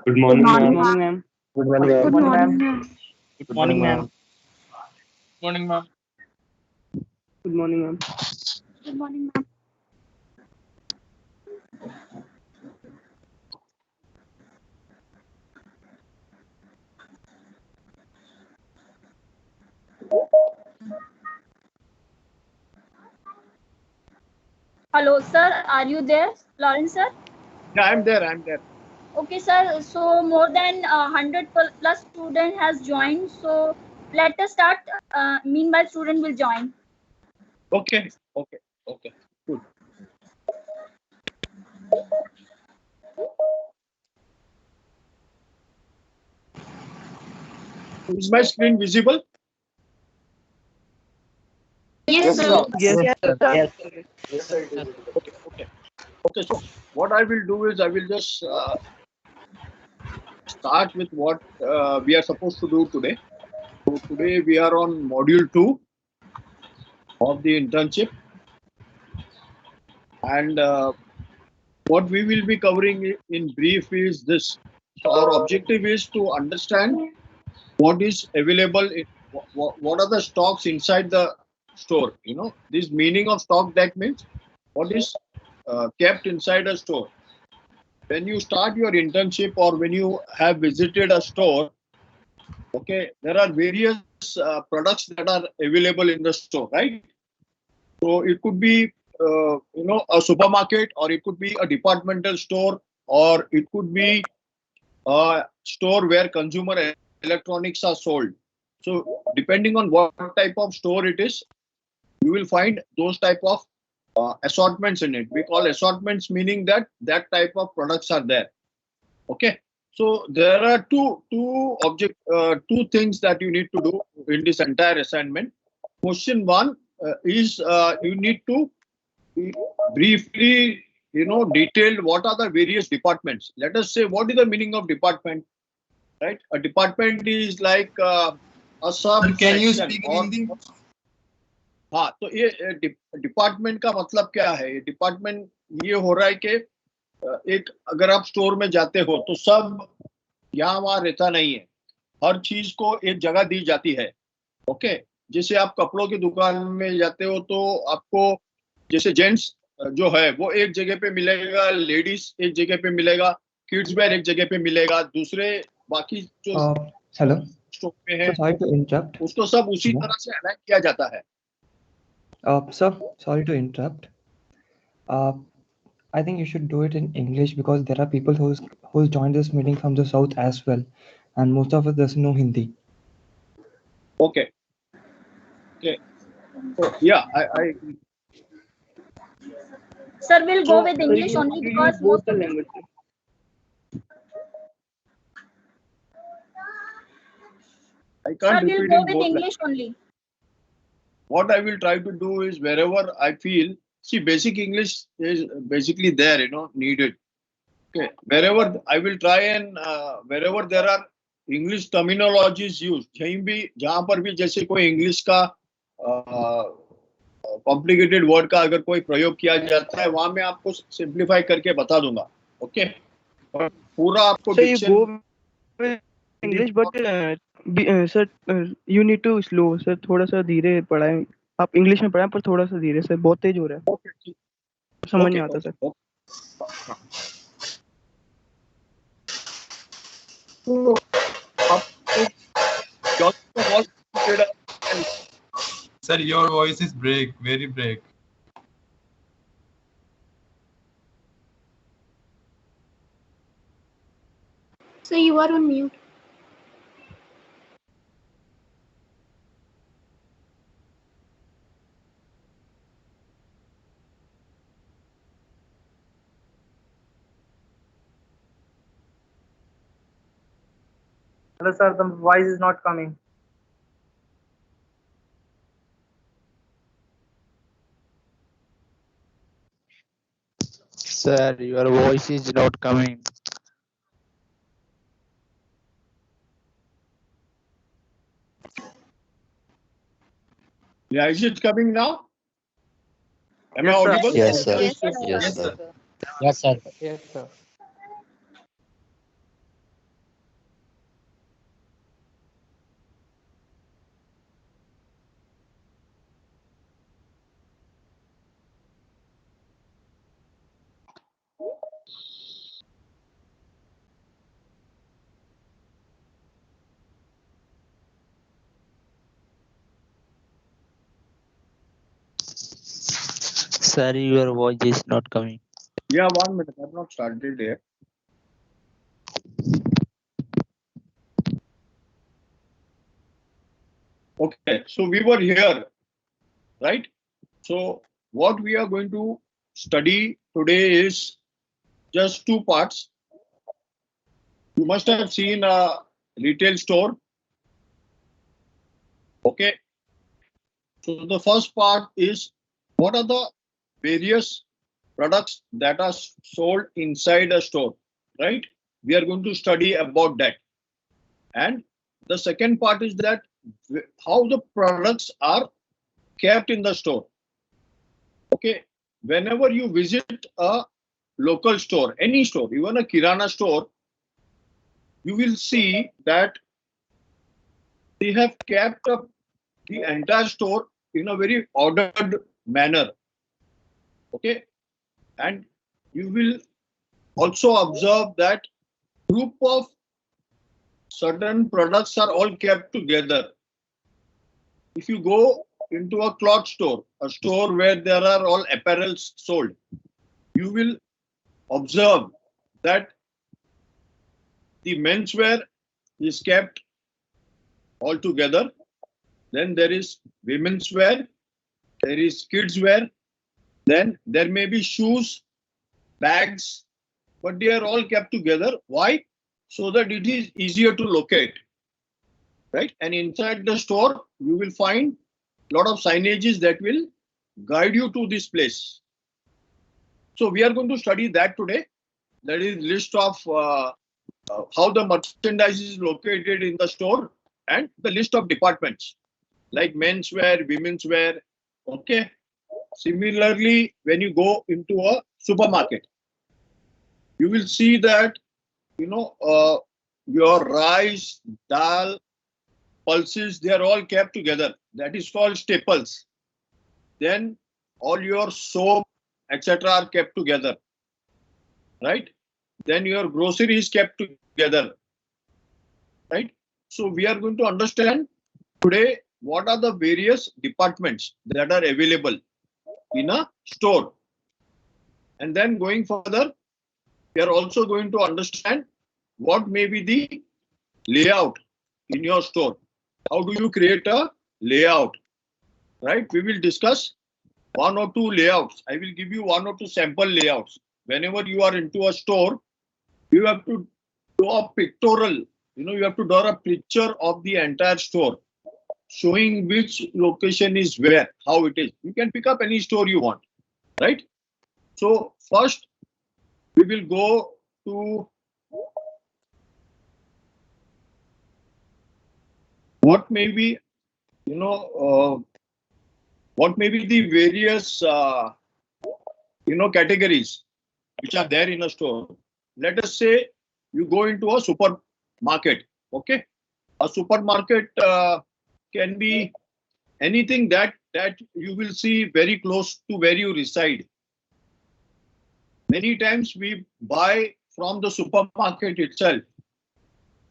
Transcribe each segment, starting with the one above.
Good morning, morning, ma'am. ma'am. Good morning, ma'am. Good morning, ma'am. Good morning, ma'am. Morning, ma'am. Good morning, ma'am. Good morning, ma'am. Hello, sir. Are you there, Lawrence, sir? Yeah, I'm there. Okay, sir. So more than 100 plus student has joined. So let us start. Meanwhile, student will join. Okay. Good. Is my screen visible? Yes, sir. Yes, sir. Yes. Okay. So what I will do is I will just start with what we are supposed to do today. So today we are on module 2 of the internship, and what we will be covering in brief is this. So our objective is to understand what is available, what are the stocks inside the store. This meaning of stock, that means what is kept inside a store. When you start your internship or when you have visited a store, okay, there are various products that are available in the store, right? So it could be a supermarket, or it could be a departmental store, or it could be a store where consumer electronics are sold. So depending on what type of store it is, you will find those type of assortments in it. We call assortments, meaning that type of products are there. Okay. So there are two things that you need to do in this entire assignment. Question one is you need to briefly, detail what are the various departments. Let us say, what is the meaning of department, right? A department is like a sub. Can you speak in Hindi? हाँ, तो ये department का मतलब क्या है? Department ये हो रहा है कि एक, अगर आप स्टोर में जाते हो तो सब यहाँ वहाँ रहता नहीं है, हर चीज को एक जगह दी जाती है। ओके, जैसे आप कपड़ों की दुकान में जाते हो तो आपको जैसे जेंट्स जो है वो एक जगह पे मिलेगा, लेडीज एक जगह पे मिलेगा, किड्स वेयर एक जगह पे मिलेगा, दूसरे बाकी जो हेलो स्टोर में है sorry to interrupt. उसको सब उसी तरह से अलाइन किया जाता है। Sir, sorry to interrupt. I think you should do it in English because there are people who's joined this meeting from the south as well, and most of us doesn't know Hindi. Okay. So yeah, I Sir, we'll go with English only because both most the of the languages. I Sir, can't we'll repeat go in with both English only. What I will try to do is wherever I feel, see, basic English is basically there, needed. Okay, wherever I will try and wherever there are English terminologies used, जहाँ पर भी जैसे कोई English का complicated word का अगर कोई प्रयोग किया जाता है, वहां मैं आपको सिंप्लीफाई करके बता दूंगा। ओके, पूरा आपको So you diction- go with English, but sir, you need to slow. Sir, थोड़ा सा धीरे पढ़ाएं। आप इंग्लिश में पढ़ाएं पर थोड़ा सा धीरे, सर बहुत तेज हो रहा है। Okay, ठीक। समझ नहीं आता sir. Sir, your voice is very break. So you are on mute. Hello, sir. The voice is not coming. Sir, your voice is not coming. Yeah, is it coming now? Am Yes, I sir. audible? Yes, sir. Yes, sir. Yes, sir. Yes, sir. Yes, sir. Sir, your voice is not coming. Yeah, 1 minute. I've not started yet. Okay, so we were here, right? So what we are going to study today is just two parts. You must have seen a retail store. Okay. So the first part is what are the various products that are sold inside a store, right? We are going to study about that. And the second part is that how the products are kept in the store. Okay. Whenever you visit a local store, any store, even a Kirana store, you will see that they have kept up the entire store in a very ordered manner. Okay. And you will also observe that group of certain products are all kept together. If you go into a cloth store, a store where there are all apparels sold, you will observe that the menswear is kept all together. Then there is women's wear, there is kids wear, then there may be shoes, bags, but they are all kept together. Why? So that it is easier to locate, right? And inside the store, you will find a lot of signages that will guide you to this place. So we are going to study that today. That is list of how the merchandise is located in the store and the list of departments like menswear, women's wear. Okay. Similarly, when you go into a supermarket, you will see that, your rice, dal, pulses, they are all kept together. That is called staples. Then all your soap, etc. are kept together, right? Then your grocery is kept together, right? So we are going to understand today what are the various departments that are available in a store. And then going further, we are also going to understand what may be the layout in your store. How do you create a layout, right? We will discuss one or two layouts. I will give you one or two sample layouts. Whenever you are into a store, you have to draw a pictorial, you have to draw a picture of the entire store, showing which location is where, how it is. You can pick up any store you want, right? So first, we will go to what may be, what may be the various, categories which are there in a store. Let us say you go into a supermarket. Okay, a supermarket can be anything that you will see very close to where you reside. Many times we buy from the supermarket itself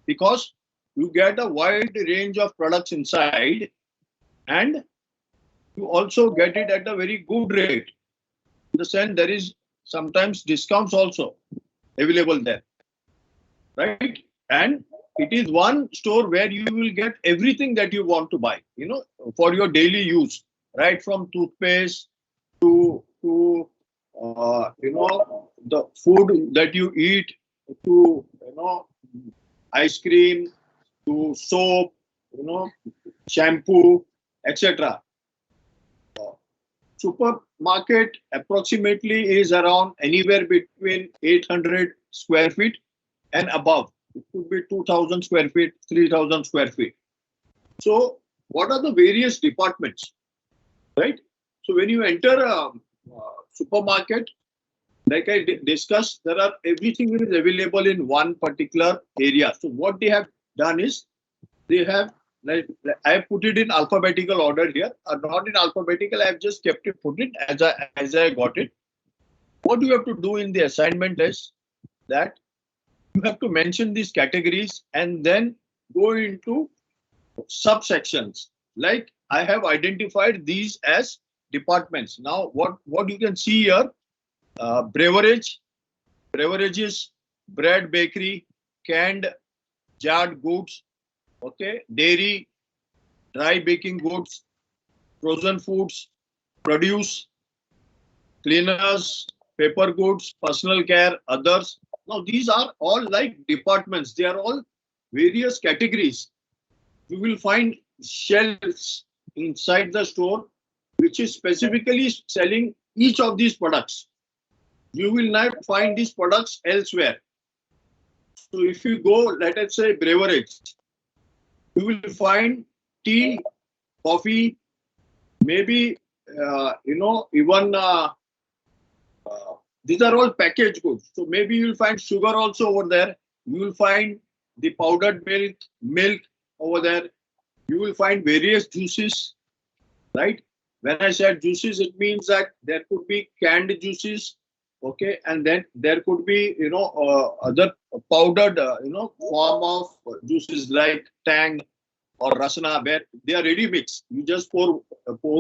because you get a wide range of products inside and you also get it at a very good rate. In the sense there is sometimes discounts also available there, right? And it is one store where you will get everything that you want to buy, for your daily use, right from toothpaste to the food that you eat, to ice cream, to soap, shampoo, etc. Supermarket approximately is around anywhere between 800 square feet and above. It could be 2,000 square feet, 3,000 square feet. So what are the various departments, right? So when you enter a supermarket, like I discussed, there are everything is available in one particular area. So what they have done is they have, like I have put it in alphabetical order here, not in alphabetical. I have just kept it put it as I got it. What you have to do in the assignment is that you have to mention these categories and then go into subsections. Like I have identified these as departments. Now, what you can see here, beverages, bread, bakery, canned, jarred goods, okay, dairy, dry baking goods, frozen foods, produce, cleaners, paper goods, personal care, others. Now, these are all like departments. They are all various categories. You will find shelves inside the store which is specifically selling each of these products. You will not find these products elsewhere. So if you go, let us say beverage, you will find tea, coffee, maybe even these are all packaged goods. So maybe you will find sugar also over there. You will find the powdered milk over there. You will find various juices, right? When I said juices, it means that there could be canned juices, okay, and then there could be other powdered form of juices like Tang or Rasna, where they are ready mixed. You just pour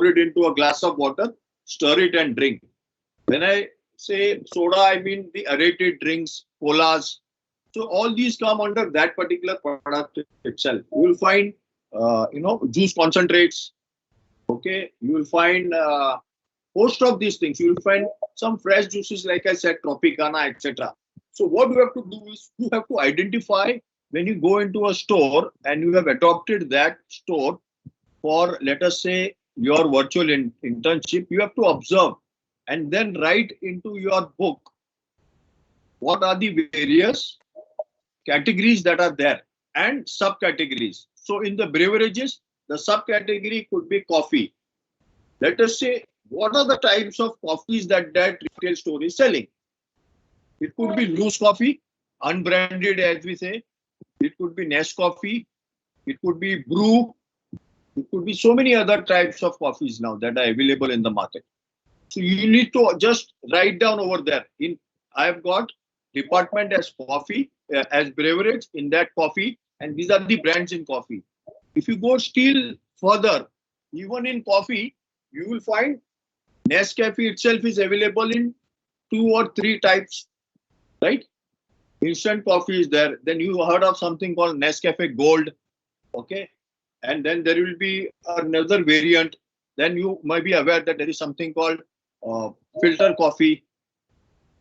it into a glass of water, stir it and drink. When I say soda, I mean the aerated drinks, colas. So all these come under that particular product itself. You will find juice concentrates. Okay, you will find most of these things. You will find some fresh juices, like I said, Tropicana, etc. So what you have to do is you have to identify when you go into a store and you have adopted that store for, let us say, your virtual internship. You have to observe and then write into your book what are the various categories that are there and subcategories. So in the beverages, the subcategory could be coffee. Let us say, what are the types of coffees that retail store is selling? It could be loose coffee, unbranded as we say. It could be Nescoffee. It could be brew. It could be so many other types of coffees now that are available in the market. So you need to just write down over there. I have got department as coffee, as beverage in that coffee, and these are the brands in coffee. If you go still further, even in coffee, you will find Nescafe itself is available in 2 or 3 types, right? Instant coffee is there. Then you heard of something called Nescafe Gold, okay? And then there will be another variant. Then you might be aware that there is something called filter coffee,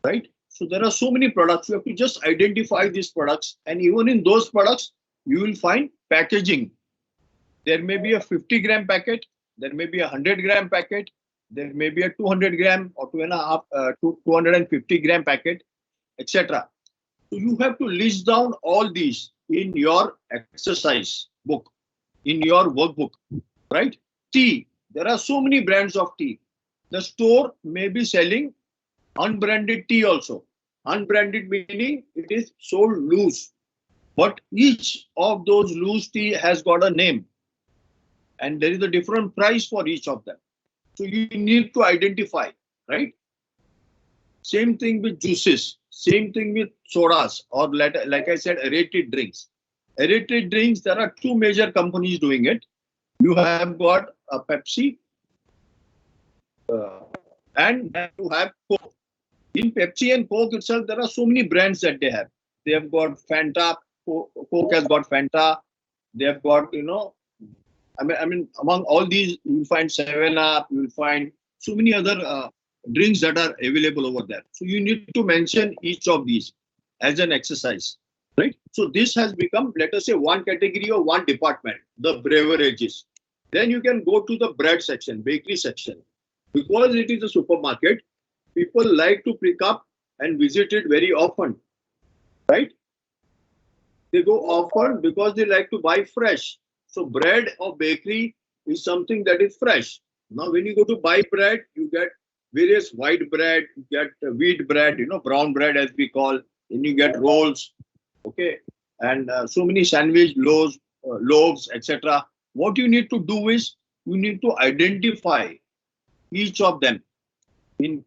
right? So there are so many products. You have to just identify these products. And even in those products, you will find packaging. There may be a 50-gram packet. There may be a 100-gram packet. There may be a 200-gram or 250-gram packet, etc. So you have to list down all these in your exercise book, in your workbook, right? Tea. There are so many brands of tea. The store may be selling unbranded tea also. Unbranded meaning it is sold loose. But each of those loose tea has got a name. And there is a different price for each of them. So you need to identify, right? Same thing with juices. Same thing with sodas or like I said, aerated drinks. Aerated drinks, there are 2 major companies doing it. You have got a Pepsi and you have Coke. In Pepsi and Coke itself, there are so many brands that they have. They have got Fanta. Coke has got Fanta. They have got, I mean, among all these, you will find 7-Up, you will find so many other drinks that are available over there. So you need to mention each of these as an exercise, right? So this has become, let us say, one category or one department, the beverages. Then you can go to the bread section, bakery section. Because it is a supermarket, people like to pick up and visit it very often, right? They go often because they like to buy fresh. So bread or bakery is something that is fresh. Now, when you go to buy bread, you get various white bread, you get wheat bread, brown bread as we call, then you get rolls, okay, and so many sandwich loaves, etc. What you need to do is you need to identify each of them in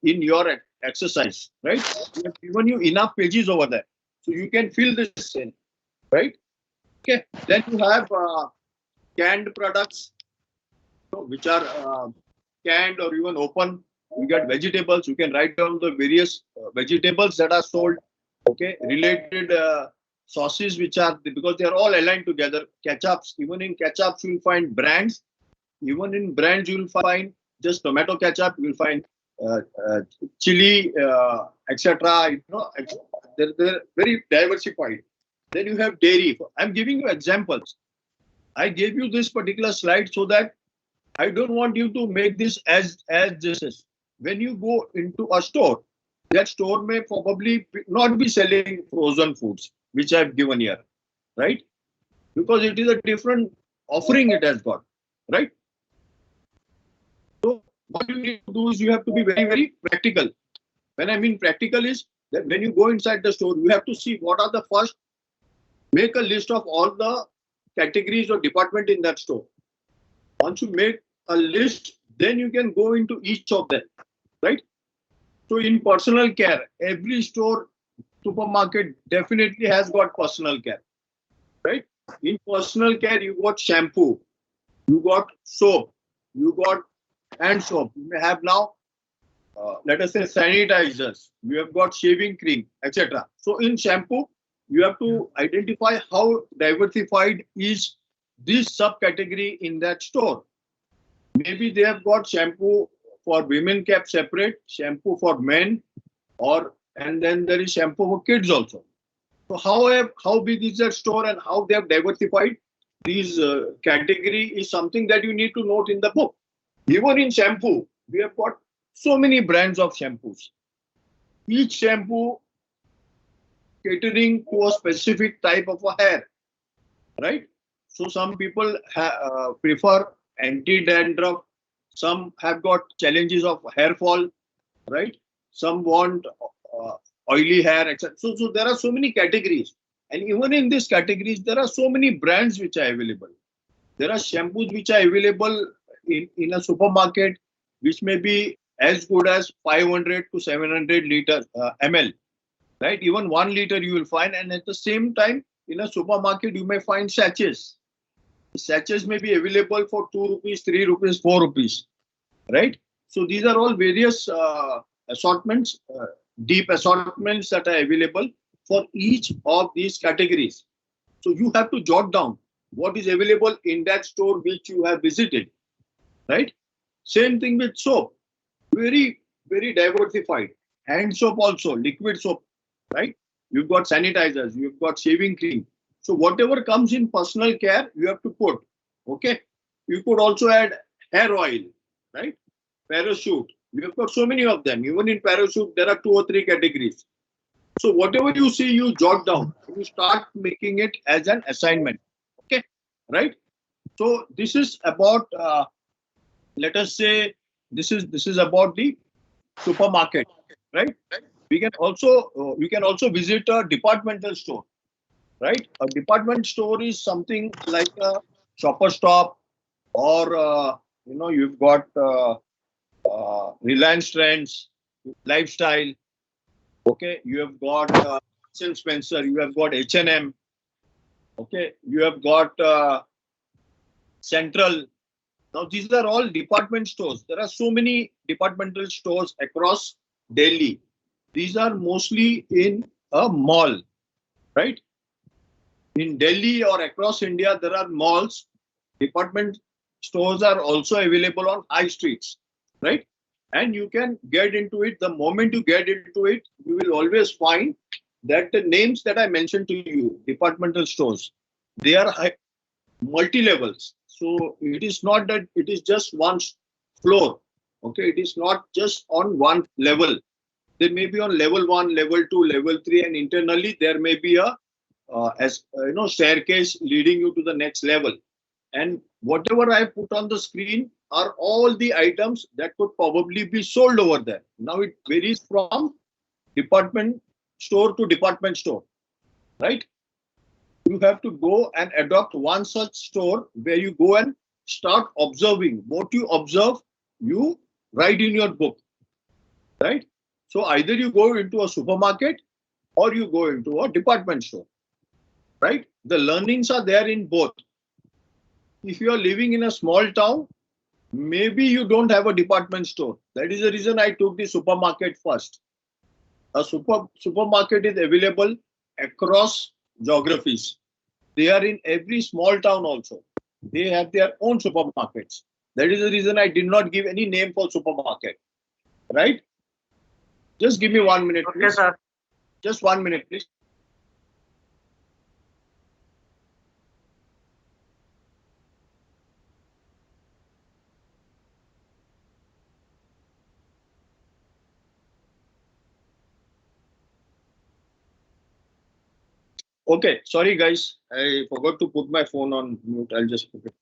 your exercise, right? We have given you enough pages over there, so you can fill this in, right? Okay. Then you have canned products, which are canned or even open. You get vegetables. You can write down the various vegetables that are sold. Okay, related sauces which are, because they are all aligned together. Ketchups, even in ketchups you will find brands. Even in brands you will find just tomato ketchup. You will find chili, etc. You know, they're very diversified. Then you have dairy. I'm giving you examples. I gave you this particular slide so that I don't want you to make this as this is. When you go into a store, that store may probably not be selling frozen foods, which I've given here, right? Because it is a different offering it has got, right? So what you need to do is you have to be very, very practical. When I mean practical is that when you go inside the store, you have to see what are the first, make a list of all the categories or department in that store. Once you make a list, then you can go into each of them, right? So in personal care, every store, supermarket definitely has got personal care, right? In personal care, you got shampoo, you got soap, you got hand soap. You may have now, let us say sanitizers, you have got shaving cream, etc. So in shampoo, you have to identify how diversified is this subcategory in that store. Maybe they have got shampoo for women kept separate, shampoo for men, and then there is shampoo for kids also. So how big is that store and how they have diversified these category is something that you need to note in the book. Even in shampoo, we have got so many brands of shampoos. Each shampoo catering to a specific type of a hair, right? So some people prefer anti-dandruff, some have got challenges of hair fall, right? Some want oily hair, etc. So there are so many categories, and even in these categories, there are so many brands which are available. There are shampoos which are available in a supermarket, which may be as good as 500 to 700 ml, right? Even 1 liter you will find, and at the same time, in a supermarket, you may find sachets. Sachets may be available for 2 rupees, 3 rupees, 4 rupees, right? So these are all various assortments, deep assortments that are available for each of these categories. So you have to jot down what is available in that store which you have visited, right? Same thing with soap, very, very diversified. Hand soap also, liquid soap, right? You've got sanitizers, you've got shaving cream. So whatever comes in personal care, you have to put, okay? You could also add hair oil, right? Parachute, we have got so many of them. Even in parachute, there are 2 or 3 categories. So whatever you see, you jot down. You start making it as an assignment, okay? Right? So this is about, let us say, this is about the supermarket, right? We can also visit a departmental store, right? A department store is something like a Shopper Stop, or you've got Reliance Trends, Lifestyle. Okay, you have got Spencer, you have got H&M. Okay, you have got Central. Now these are all department stores. There are so many departmental stores across Delhi. These are mostly in a mall, right? In Delhi or across India, there are malls. Department stores are also available on high streets, right? And you can get into it. The moment you get into it, you will always find that the names that I mentioned to you, departmental stores, they are multi-levels. So it is not that it is just one floor. Okay, it is not just on one level. There may be on level 1, level 2, level 3, and internally there may be a staircase leading you to the next level. And whatever I put on the screen are all the items that could probably be sold over there. Now it varies from department store to department store, right? You have to go and adopt one such store where you go and start observing. What you observe, you write in your book, right? So either you go into a supermarket or you go into a department store, right? The learnings are there in both. If you are living in a small town, maybe you don't have a department store. That is the reason I took the supermarket first. A supermarket is available across geographies. They are in every small town also. They have their own supermarkets. That is the reason I did not give any name for supermarket. Right? Just give me 1 minute, Okay, please. sir. Just 1 minute, please. Okay, sorry guys, I forgot to put my phone on mute. I'll just put it.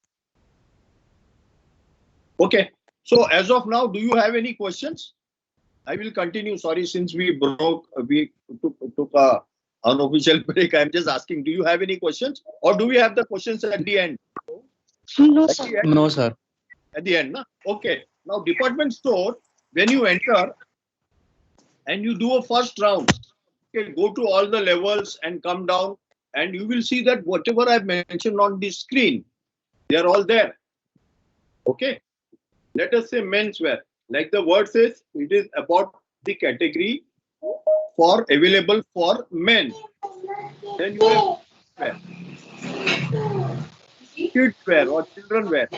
Okay, so as of now, do you have any questions? I will continue. Sorry, since we took a unofficial break. I'm just asking, do you have any questions, or do we have the questions at the end? No, At sir. the end? No, sir. At the end, na? Okay. Now, department store, when you enter and you do a first round, okay, go to all the levels and come down, and you will see that whatever I've mentioned on the screen, they are all there. Okay. Let us say menswear. Like the word says, it is about the category for available for men. Then you have wear, kids wear or children wear.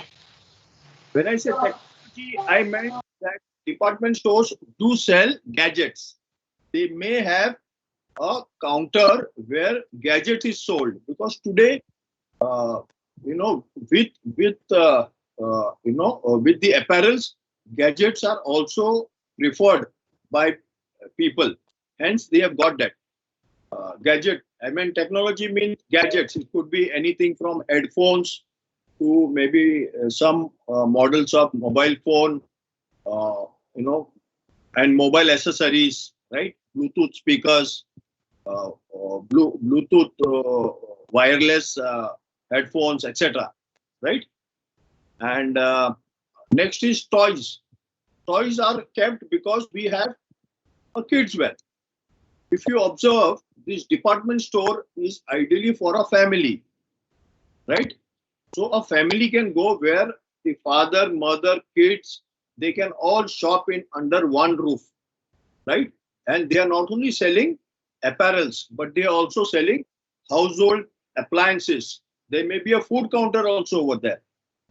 When I say technology, I meant that department stores do sell gadgets. They may have a counter where gadget is sold, because today, with with the apparels, gadgets are also preferred by people. Hence, they have got that gadget. I mean, technology means gadgets. It could be anything from headphones to maybe some models of mobile phone, and mobile accessories, right? Bluetooth speakers, Bluetooth wireless headphones, etc. Right? And next is toys. Toys are kept because we have a kids wear. If you observe, this department store is ideally for a family, right? So a family can go where the father, mother, kids, they can all shop in under one roof, right? And they are not only selling apparels, but they are also selling household appliances. There may be a food counter also over there.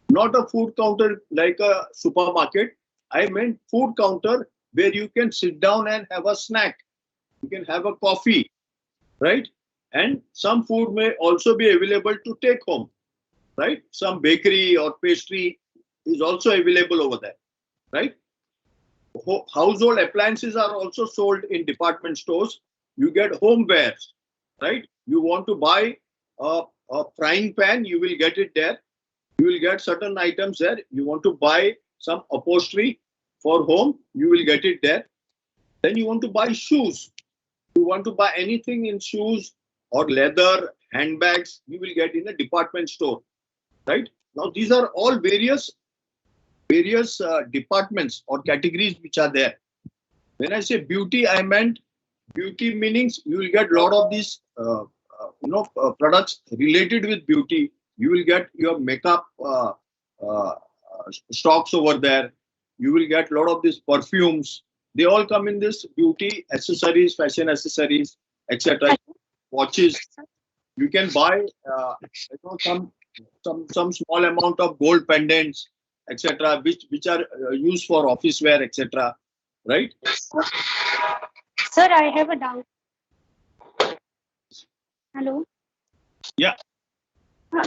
Not a food counter like a supermarket. I meant food counter where you can sit down and have a snack. You can have a coffee, right? And some food may also be available to take home, right? Some bakery or pastry is also available over there, right? Household appliances are also sold in department stores. You get homewares, right? You want to buy a frying pan, you will get it there. You will get certain items there. You want to buy some upholstery for home, you will get it there. Then you want to buy shoes. You want to buy anything in shoes or leather, handbags, you will get in a department store, right? Now, these are all various departments or categories which are there. When I say beauty, I meant beauty meanings you will get a lot of these products related with beauty. You will get your makeup stocks over there. You will get a lot of these perfumes. They all come in this beauty accessories, fashion accessories, etc. Watches. You can buy some small amount of gold pendants, etc., which are used for office wear, etc. Right? Sir, I have a doubt. Hello? Yeah.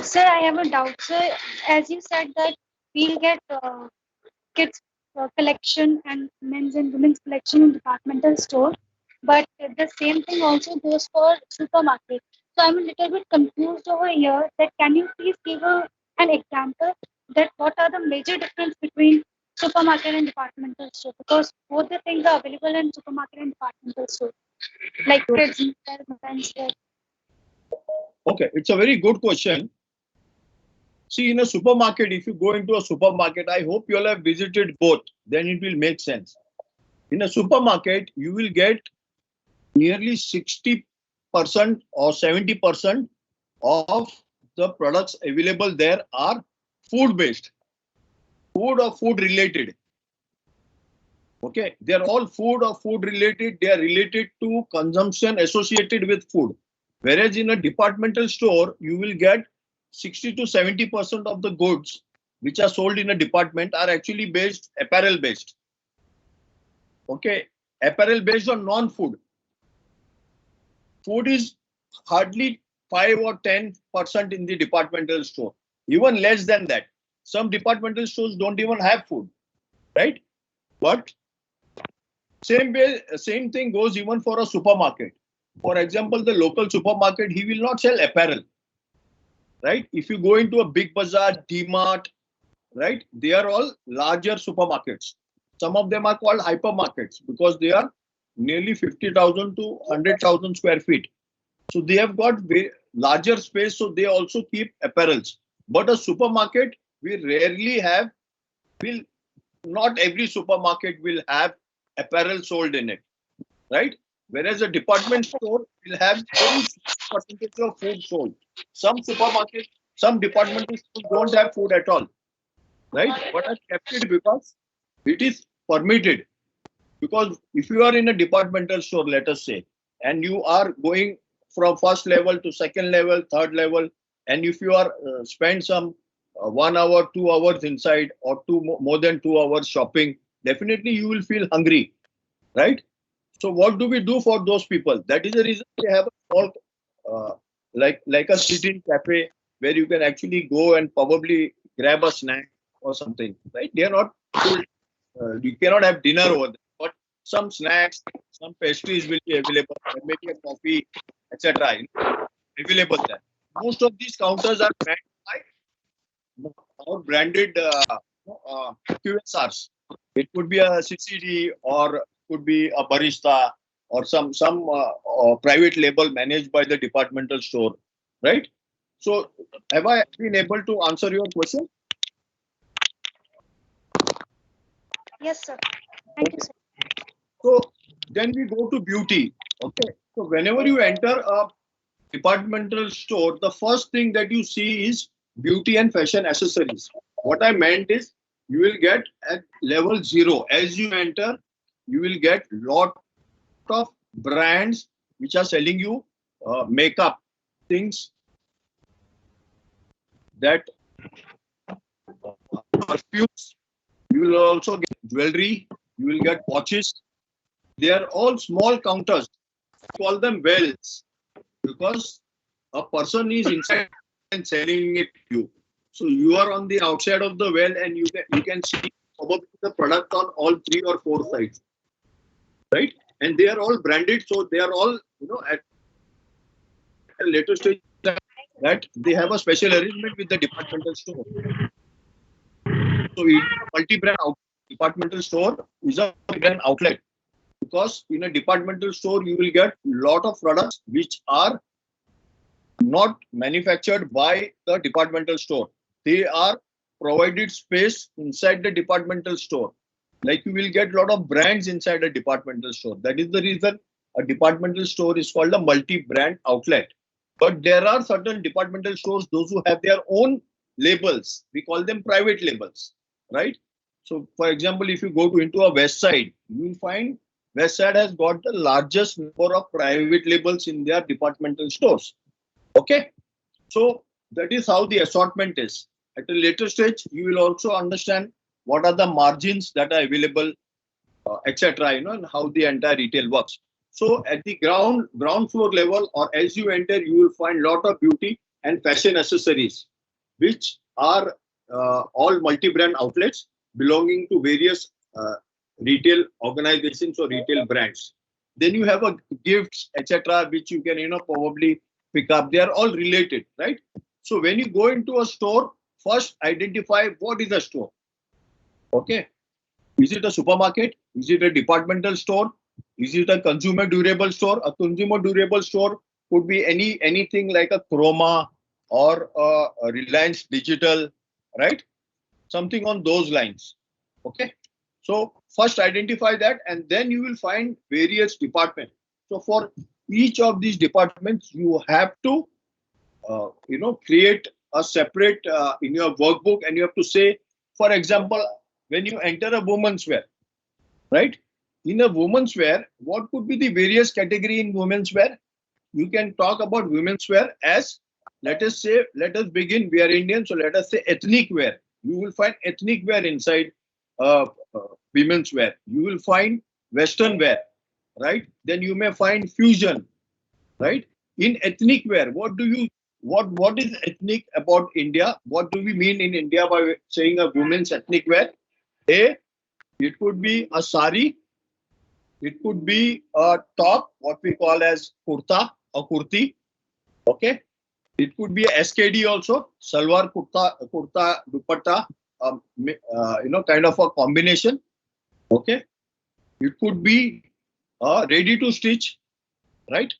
Sir, I have a doubt. Sir, as you said that we'll get kids collection and men's and women's collection in departmental store, but the same thing also goes for supermarket. So I'm a little bit confused over here. That can you please give an example that what are the major difference between supermarket and departmental store? Because both the things are available in supermarket and departmental store, like kids, men's wear. Okay, it's a very good question. See, in a supermarket, if you go into a supermarket, I hope you all have visited both, then it will make sense. In a supermarket, you will get nearly 60% or 70% of the products available there are food-based. food or food related. Okay, they are all food or food related. They are related to consumption associated with food. Whereas in a departmental store, you will get 60 to 70% of the goods which are sold in a department are actually based apparel based. Okay, apparel based on non-food. Food is hardly 5 or 10% in the departmental store, even less than that. Some departmental stores don't even have food, right? But same thing goes even for a supermarket. For example, the local supermarket, he will not sell apparel, right? If you go into a big bazaar, D-Mart, right? They are all larger supermarkets. Some of them are called hypermarkets because they are nearly 50,000 to 100,000 square feet. So they have got larger space, so they also keep apparels. But a supermarket, not every supermarket will have apparel sold in it, right? Whereas a department store will have very percentage of food sold. Some supermarkets, some departmental stores don't have food at all, right? But I kept it because it is permitted. Because if you are in a departmental store, let us say, and you are going from first level to second level, third level, and if you are spend some 1 hour, 2 hours inside, or more than 2 hours shopping, definitely you will feel hungry, right? So what do we do for those people? That is the reason we have a small, like a sitting cafe where you can actually go and probably grab a snack or something, right? They are not full. You cannot have dinner over there, but some snacks, some pastries will be available, maybe a coffee, etc. Available there. Most of these counters are branded QSRs. It could be a CCD or could be a barista or some private label managed by the departmental store, right? So, have I been able to answer your question? Yes, sir. Thank you, sir. So then we go to beauty. Okay. So whenever you enter a departmental store, the first thing that you see is beauty and fashion accessories. What I meant is you will get at level 0. As you enter, you will get lot of brands which are selling you makeup things, that perfumes. You will also get jewelry. You will get watches. They are all small counters. Call them wells because a person is inside and selling it to you. So you are on the outside of the well and you can see probably the product on all 3 or 4 sides, right? And they are all branded, so they are all at a later stage that they have a special arrangement with the departmental store. So multi-brand departmental store is a brand outlet. Because in a departmental store, you will get a lot of products which are not manufactured by the departmental store. They are provided space inside the departmental store. Like you will get a lot of brands inside a departmental store. That is the reason a departmental store is called a multi-brand outlet. But there are certain departmental stores, those who have their own labels. We call them private labels, right? So, for example, if you go into a West Side, you will find Westside has got the largest number of private labels in their departmental stores. Okay, so that is how the assortment is. At a later stage, you will also understand what are the margins that are available, etc. And how the entire retail works. So at the ground floor level, or as you enter, you will find a lot of beauty and fashion accessories, which are all multi-brand outlets belonging to various retail organizations or retail brands. Then you have a gifts, etc., which you can probably pick up. They are all related, right? So when you go into a store, first identify what is a store. Okay, is it a supermarket? Is it a departmental store? Is it a consumer durable store? A consumer durable store could be anything like a Chroma or a Reliance Digital, right? Something on those lines. Okay. So first identify that, and then you will find various departments. So for each of these departments, you have to, create a separate in your workbook, and you have to say for example, when you enter a woman's wear, right? In a woman's wear, what could be the various category in women's wear? You can talk about women's wear as, let us begin, we are Indian, so let us say ethnic wear. You will find ethnic wear inside women's wear. You will find Western wear, right? Then you may find fusion, right? In ethnic wear, what is ethnic about India? What do we mean in India by saying a women's ethnic wear? It could be a sari, it could be a top, what we call as kurta or kurti, okay? It could be a SKD also, salwar kurta dupatta, kind of a combination, okay? It could be ready to stitch, right?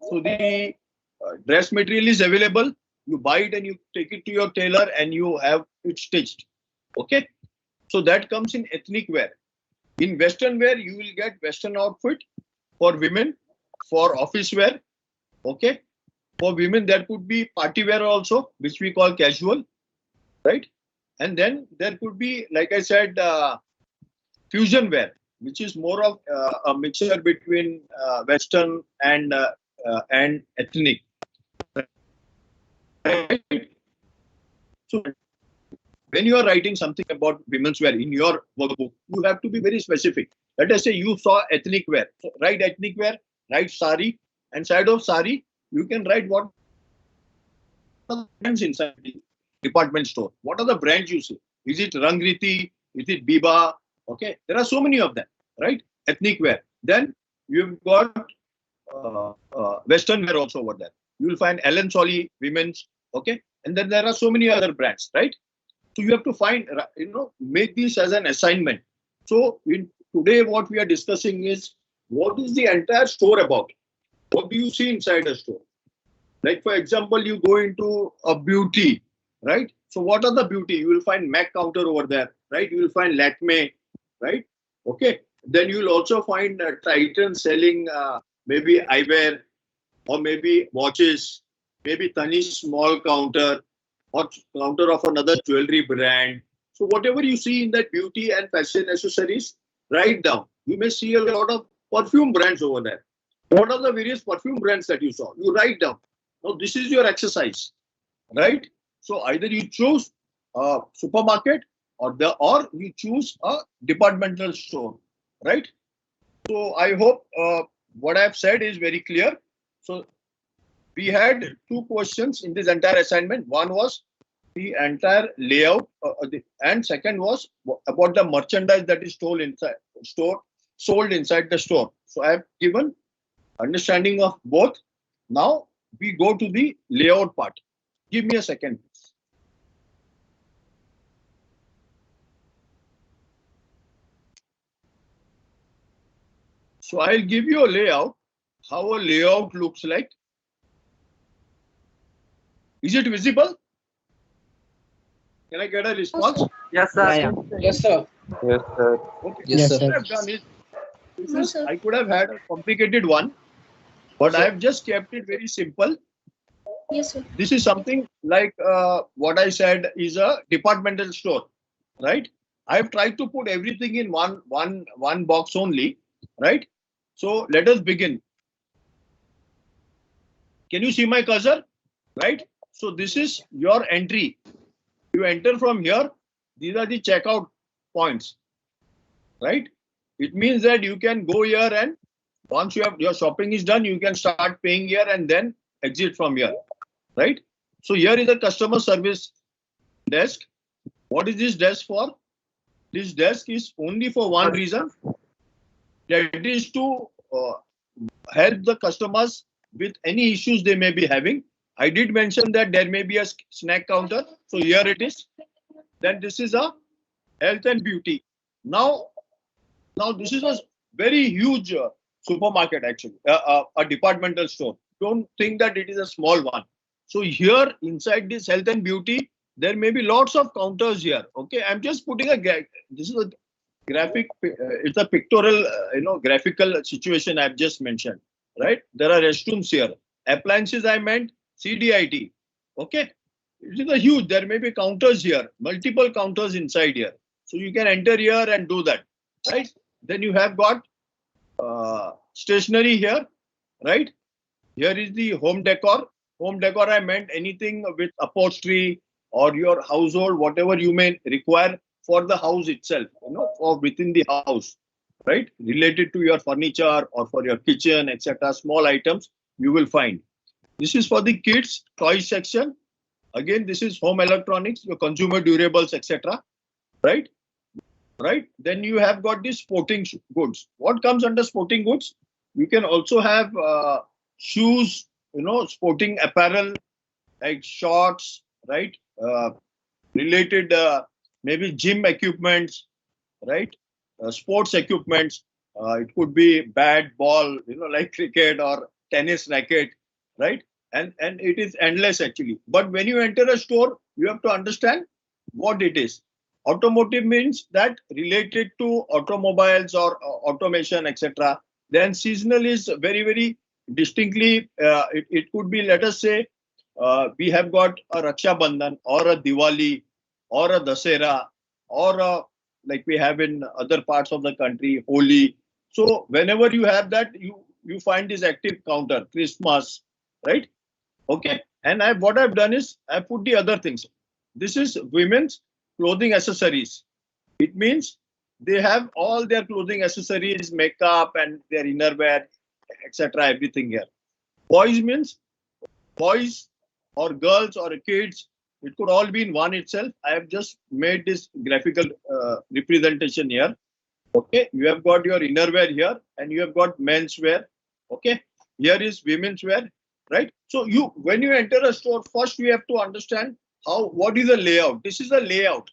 So the dress material is available, you buy it and you take it to your tailor and you have it stitched, okay? So that comes in ethnic wear. In Western wear, you will get Western outfit for women, for office wear, okay? For women, there could be party wear also, which we call casual, right? And then there could be, like I said, fusion wear, which is more of a mixture between Western and ethnic. Right? So when you are writing something about women's wear in your workbook, you have to be very specific. Let us say you saw ethnic wear. So write ethnic wear, write sari, and side of sari, you can write what are the brands inside the department store. What are the brands you see? Is it Rangriti? Is it Biba? Okay, there are so many of them, right? Ethnic wear. Then you've got Western wear also over there. You will find Ellen Solly, women's, okay? And then there are so many other brands, right? So you have to find, make this as an assignment. So today what we are discussing is, what is the entire store about? What do you see inside a store? Like, for example, you go into a beauty, right? So what are the beauty? You will find MAC counter over there, right? You will find Lakme, right? Okay. Then you will also find Titan selling maybe eyewear or maybe watches, maybe Tanish small counter or counter of another jewelry brand. So whatever you see in that beauty and fashion accessories, write down. You may see a lot of perfume brands over there. What are the various perfume brands that you saw? You write down. Now this is your exercise, right? So either you choose a supermarket or you choose a departmental store, right? So I hope what I have said is very clear. So we had two questions in this entire assignment. One was the entire layout, and second was about the merchandise that is sold inside the store. So I have given understanding of both. Now we go to the layout part. Give me a second, please. So I'll give you a layout, how a layout looks like. Is it visible? Can I get a response? Yes, sir. Yes, sir. Yes, sir. Okay. Yes, What sir. I've done is, No, sir. I could have had a complicated one, but I have just kept it very simple. Yes, sir. This is something like what I said is a departmental store, right? I have tried to put everything in one box only, right? So let us begin. Can you see my cursor? Right? So this is your entry. You enter from here. These are the checkout points, right? It means that you can go here, and once your shopping is done, you can start paying here and then exit from here, right? So here is a customer service desk. What is this desk for? This desk is only for one reason. That is to help the customers with any issues they may be having. I did mention that there may be a snack counter. So here it is. Then this is a health and beauty. Now this is a very huge supermarket, actually, a departmental store. Don't think that it is a small one. So here inside this health and beauty, there may be lots of counters here. Okay, I'm just putting this is a graphic. It's a pictorial, graphical situation I've just mentioned. Right? There are restrooms here. Appliances I meant CDIT. Okay, it is a huge. There may be counters here, multiple counters inside here. So you can enter here and do that, right? Then you have got stationery here, right? Here is the home decor. Home decor, I meant anything with upholstery or your household, whatever you may require for the house itself, or within the house, right? Related to your furniture or for your kitchen, etc. Small items you will find. This is for the kids toys section. Again, this is home electronics, your consumer durables, etc. Right? Right? Then you have got the sporting goods. What comes under sporting goods? You can also have shoes, sporting apparel like shorts, right? Related maybe gym equipments, right? Sports equipments. It could be bat, ball, like cricket or tennis racket, right? And it is endless actually. But when you enter a store, you have to understand what it is. Automotive means that related to automobiles or automation, etc. Then seasonal is very, very distinctly, it could be, let us say, we have got a Raksha Bandhan or a Diwali or a Dasera or like we have in other parts of the country, Holi. So whenever you have that, you find this active counter, Christmas, right? Okay. And what I've done is I put the other things. This is women's clothing accessories. It means they have all their clothing accessories, makeup and their innerwear, etc. Everything here. Boys means boys or girls or kids. It could all be in one itself. I have just made this graphical representation here. Okay, you have got your innerwear here and you have got menswear. Okay, here is women's wear, right? So when you enter a store, first you have to understand what is the layout. This is a layout.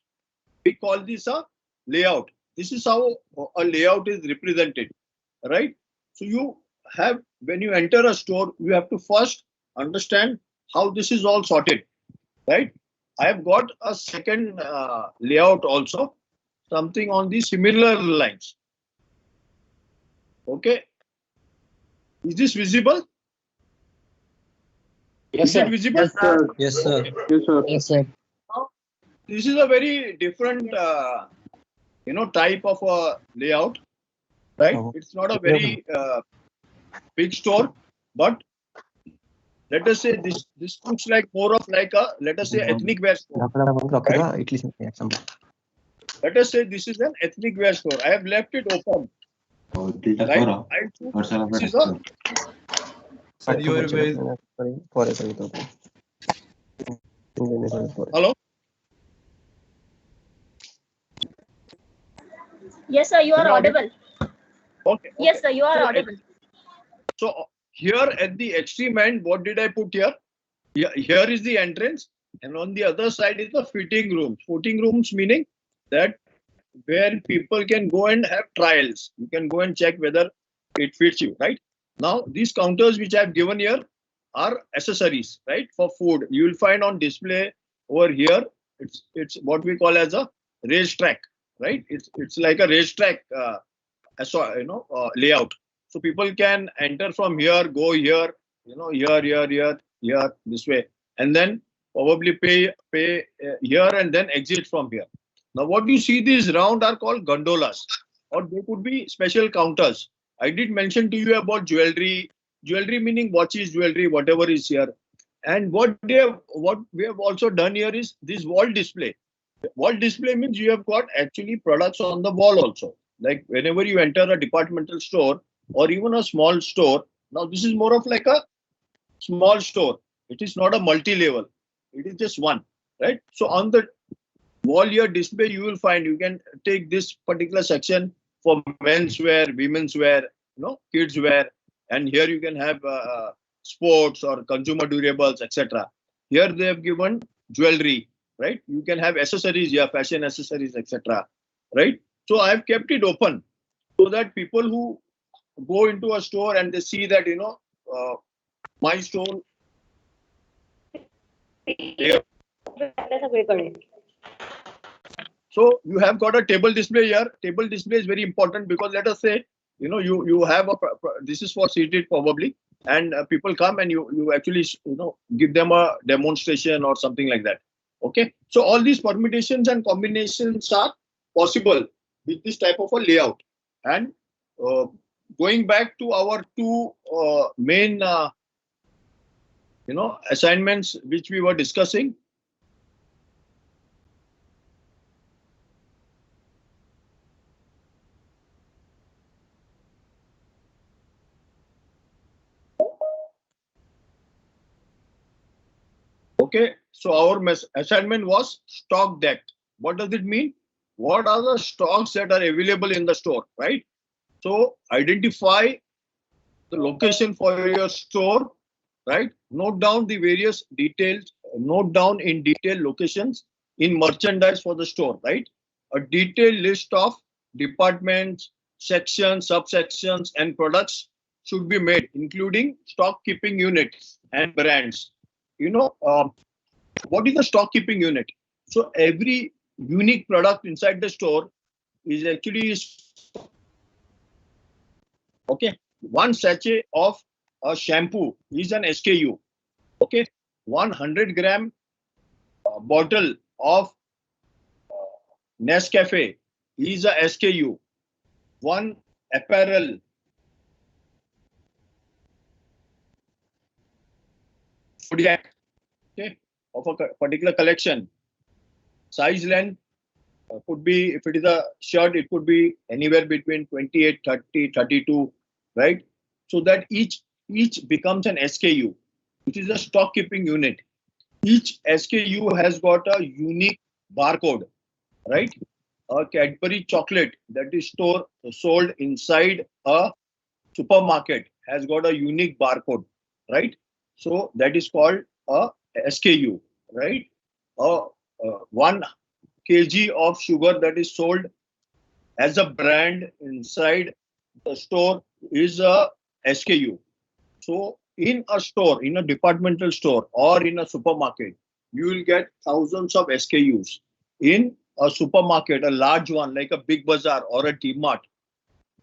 We call this a layout. This is how a layout is represented, right? So you have, when you enter a store, you have to first understand how this is all sorted, right? I have got a second layout also, something on the similar lines. Okay. Is this visible? Yes, sir. Is it visible? Yes, sir. Yes, sir. Okay. Yes, sir. Yes, sir. This is a very different, type of a layout, right? It's not a very big store, but let us say this looks like more of like a, let us say, ethnic wear store. Right? Let us say this is an ethnic wear store. I have left it open. Right? This is a Sir, your voice. hello. Yes, sir, you are audible. Okay. Yes, sir, you are So, audible. So here at the extreme end, what did I put here? Here is the entrance, and on the other side is the fitting rooms. Fitting rooms meaning that where people can go and have trials. You can go and check whether it fits you, right? Now, these counters which I've given here are accessories, right? For food. You will find on display over here, it's what we call as a racetrack, right? It's like a racetrack layout. So people can enter from here, go here, here, this way, and then probably pay here and then exit from here. Now, what you see these round are called gondolas, or they could be special counters. I did mention to you about jewelry meaning watches, jewelry, whatever is here. And what we have also done here is this wall display. Wall display means you have got actually products on the wall also. Like whenever you enter a departmental store or even a small store, now this is more of like a small store. It is not a multi-level. It is just one, right? So on the wall here display, you will find, you can take this particular section for menswear, women's wear, kids wear, and here you can have sports or consumer durables, etc. Here they have given jewelry, right? You can have accessories, fashion accessories, etc. Right? So I have kept it open so that people who go into a store and they see that my store. So you have got a table display here. Table display is very important because let us say, you have this is for seated probably, and people come and you actually, give them a demonstration or something like that. Okay. So all these permutations and combinations are possible with this type of a layout. And going back to our two main assignments which we were discussing. Okay, so our assignment was stock deck. What does it mean? What are the stocks that are available in the store, right? So identify the location for your store, right? Note down the various details, note down in detail locations in merchandise for the store, right? A detailed list of departments, sections, subsections, and products should be made, including stock keeping units and brands. What is the stock keeping unit? So every unique product inside the store is actually okay. One sachet of a shampoo is an SKU. Okay, 100-gram bottle of Nescafe is a SKU. One apparel Zodiac, okay, of a particular collection. Size length could be, if it is a shirt, it could be anywhere between 28, 30, 32, right? So that each becomes an SKU, which is a stock keeping unit. Each SKU has got a unique barcode, right? A Cadbury chocolate that is sold inside a supermarket has got a unique barcode, right? So that is called a SKU, right? 1 kg of sugar that is sold as a brand inside the store is a SKU. So in a store, in a departmental store or in a supermarket, you will get thousands of SKUs. In a supermarket, a large one like a Big Bazaar or a D-Mart,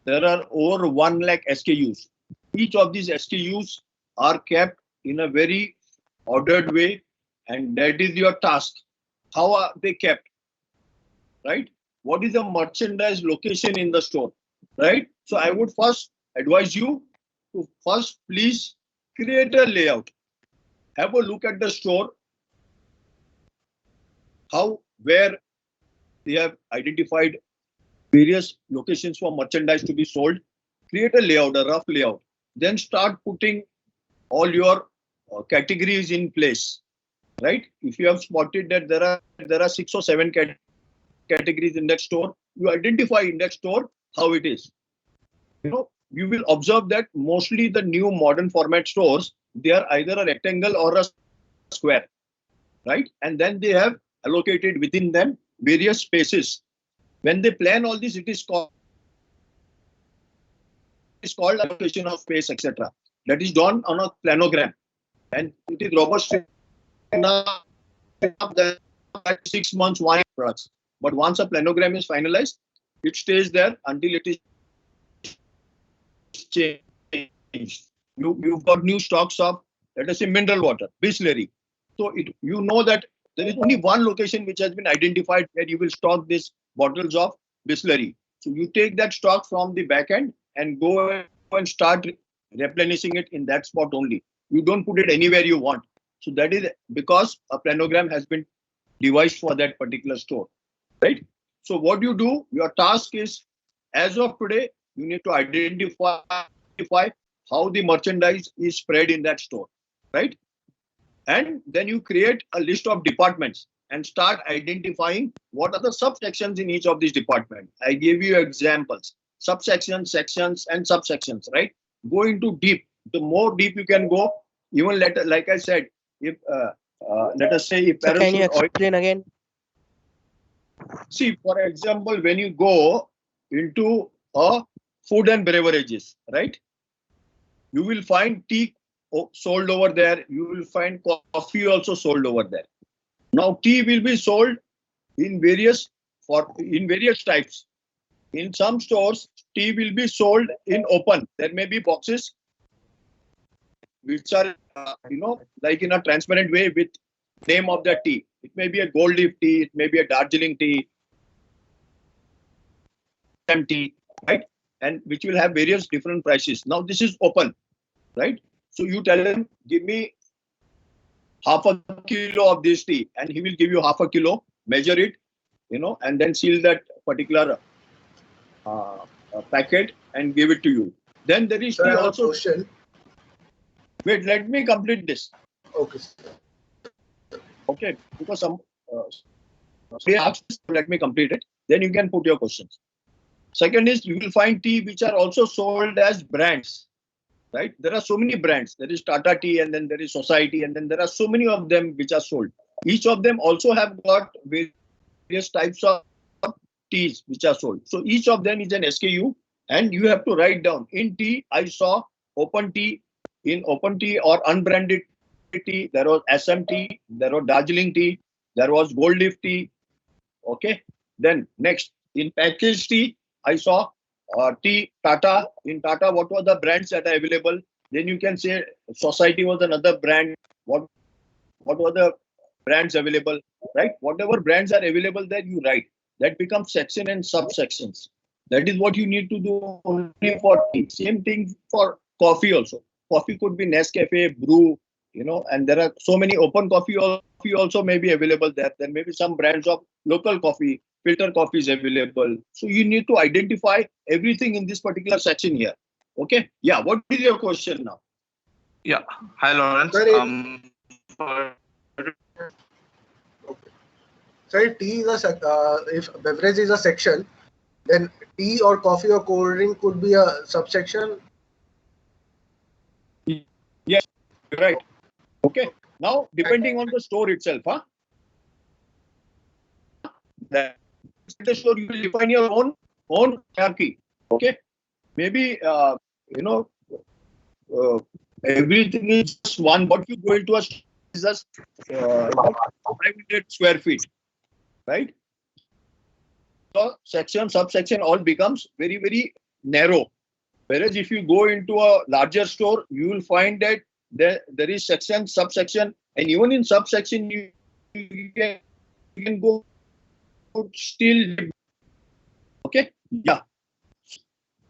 there are over 1 lakh SKUs. Each of these SKUs are kept in a very ordered way, and that is your task. How are they kept? Right? What is the merchandise location in the store? Right? So I would first advise you to first please create a layout. Have a look at the store, where they have identified various locations for merchandise to be sold. Create a layout, a rough layout. Then start putting all your categories in place, right? If you have spotted that there are 6 or 7 categories in that store, you identify in that store how it is. You will observe that mostly the new modern format stores, they are either a rectangle or a square, right? And then they have allocated within them various spaces. When they plan all this, it is called allocation of space, etc. That is done on a planogram, and it is robust enough that 6 months, 1 products. But once a planogram is finalized, it stays there until it is changed. You've got new stocks of, let us say, mineral water, Bisleri. So you know that there is only one location which has been identified where you will stock these bottles of Bisleri. So you take that stock from the back end and go and start replenishing it in that spot only. You don't put it anywhere you want. So that is because a planogram has been devised for that particular store, right? So what you do, your task is, as of today, you need to identify how the merchandise is spread in that store, right? And then you create a list of departments and start identifying what are the subsections in each of these departments. I gave you examples, subsections, sections, and subsections, right? Go into deep. The more deep you can go, even like I said, if let us say if Can you explain again? See, for example, when you go into a food and beverages, right? You will find tea sold over there. You will find coffee also sold over there. Now, tea will be sold in various types. In some stores, tea will be sold in open. There may be boxes which are, like in a transparent way with name of the tea. It may be a gold leaf tea. It may be a Darjeeling tea. SMT, right? And which will have various different prices. Now this is open, right? So you tell him, give me half a kilo of this tea, and he will give you half a kilo, measure it, and then seal that particular packet and give it to you. Then there is Sir, I tea have a also. question. Wait, let me complete this. Okay. Okay, because somebody asked this, let me complete it. Then you can put your questions. Second is, you will find tea which are also sold as brands, right? There are so many brands. There is Tata Tea, and then there is Society, and then there are so many of them which are sold. Each of them also have got various types of teas which are sold. So each of them is an SKU, and you have to write down. In tea, I saw open tea. In open tea or unbranded tea, there was SMT, there was Darjeeling tea, there was Gold Leaf tea. Okay. Then next, in packaged tea, I saw tea Tata. In Tata, what were the brands that are available? Then you can say Society was another brand. What were the brands available? Right? Whatever brands are available there, you write. That becomes section and subsections. That is what you need to do only for tea. Same thing for coffee also. Coffee could be Nescafe, Brew, and there are so many open coffee also may be available there. There may be some brands of local coffee, filter coffee is available. So you need to identify everything in this particular section here. Okay. Yeah. What is your question now? Yeah. Hi, Lawrence. Sir, okay. Sir, tea is if beverage is a section, then tea or coffee or cold drink could be a subsection. Yes, right. Okay. Now, depending on the store itself, the store you will define your own hierarchy. Okay. Maybe everything is just one. What you go into a store is just 500 square feet, right? So section, subsection, all becomes very, very narrow. Whereas if you go into a larger store, you will find that there is section, subsection, and even in subsection, you can go still. Okay? Yeah.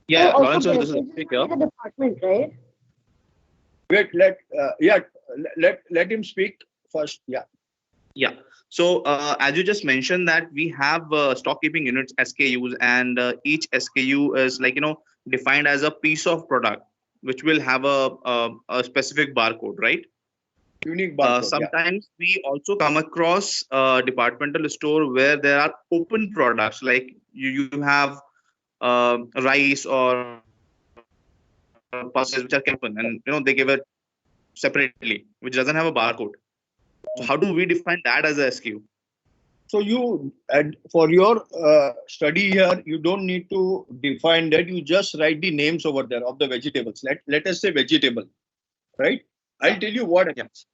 Yeah, Also, Lawrence, this is beverage here. is the department, right? Wait, let him speak first. Yeah. Yeah. So as you just mentioned that we have stock keeping units, SKUs, and each SKU is defined as a piece of product, which will have a specific barcode, right? Unique barcode. Sometimes we also come across a departmental store where there are open products, like you have rice or pulses which are kept open, and they give it separately, which doesn't have a barcode. So how do we define that as a SKU? So you, for your study here, you don't need to define that. You just write the names over there of the vegetables. Let us say vegetable, right? I'll tell you what happens.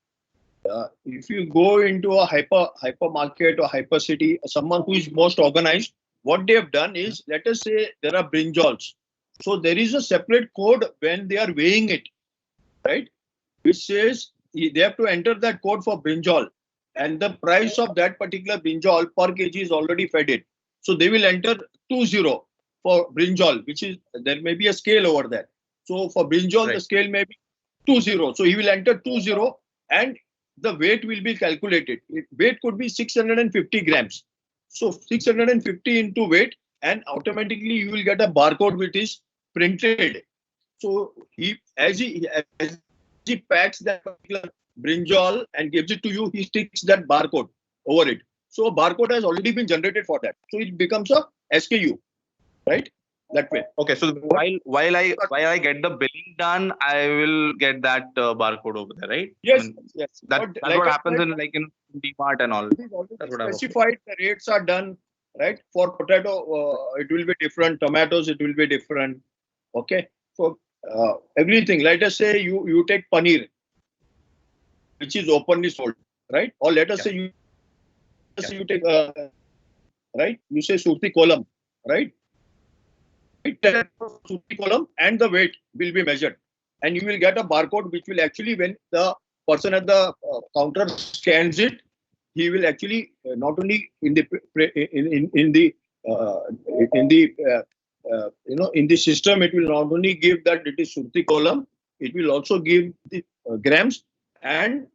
If you go into a hypermarket or hyper city, someone who is most organized, what they have done is, let us say there are brinjals. So there is a separate code when they are weighing it, right? Which says they have to enter that code for brinjal, and the price of that particular brinjal per kg is already fed in. So they will enter 20 for brinjal, which is, there may be a scale over there. So for brinjal, right, the scale may be 20. So he will enter 20 and the weight will be calculated. Weight could be 650 grams. So 650 into weight, and automatically you will get a barcode which is printed. So as he packs that particular brinjal and gives it to you, he sticks that barcode over it. So a barcode has already been generated for that. So it becomes a SKU, right? That way. Okay, so while I get the billing done, I will get that barcode over there, right? Yes, yes. That's like what happens in DMart and all. That's specified. The rates are done, right? For potato, it will be different. Tomatoes, it will be different. Okay. So everything. Let us say you take paneer, which is openly sold, right? Or let us say you take right. You say Surti column, right? Surti column and the weight will be measured, and you will get a barcode which will actually, when the person at the counter scans it, he will actually not only in the in the system, it will not only give that it is Surti column, it will also give the grams and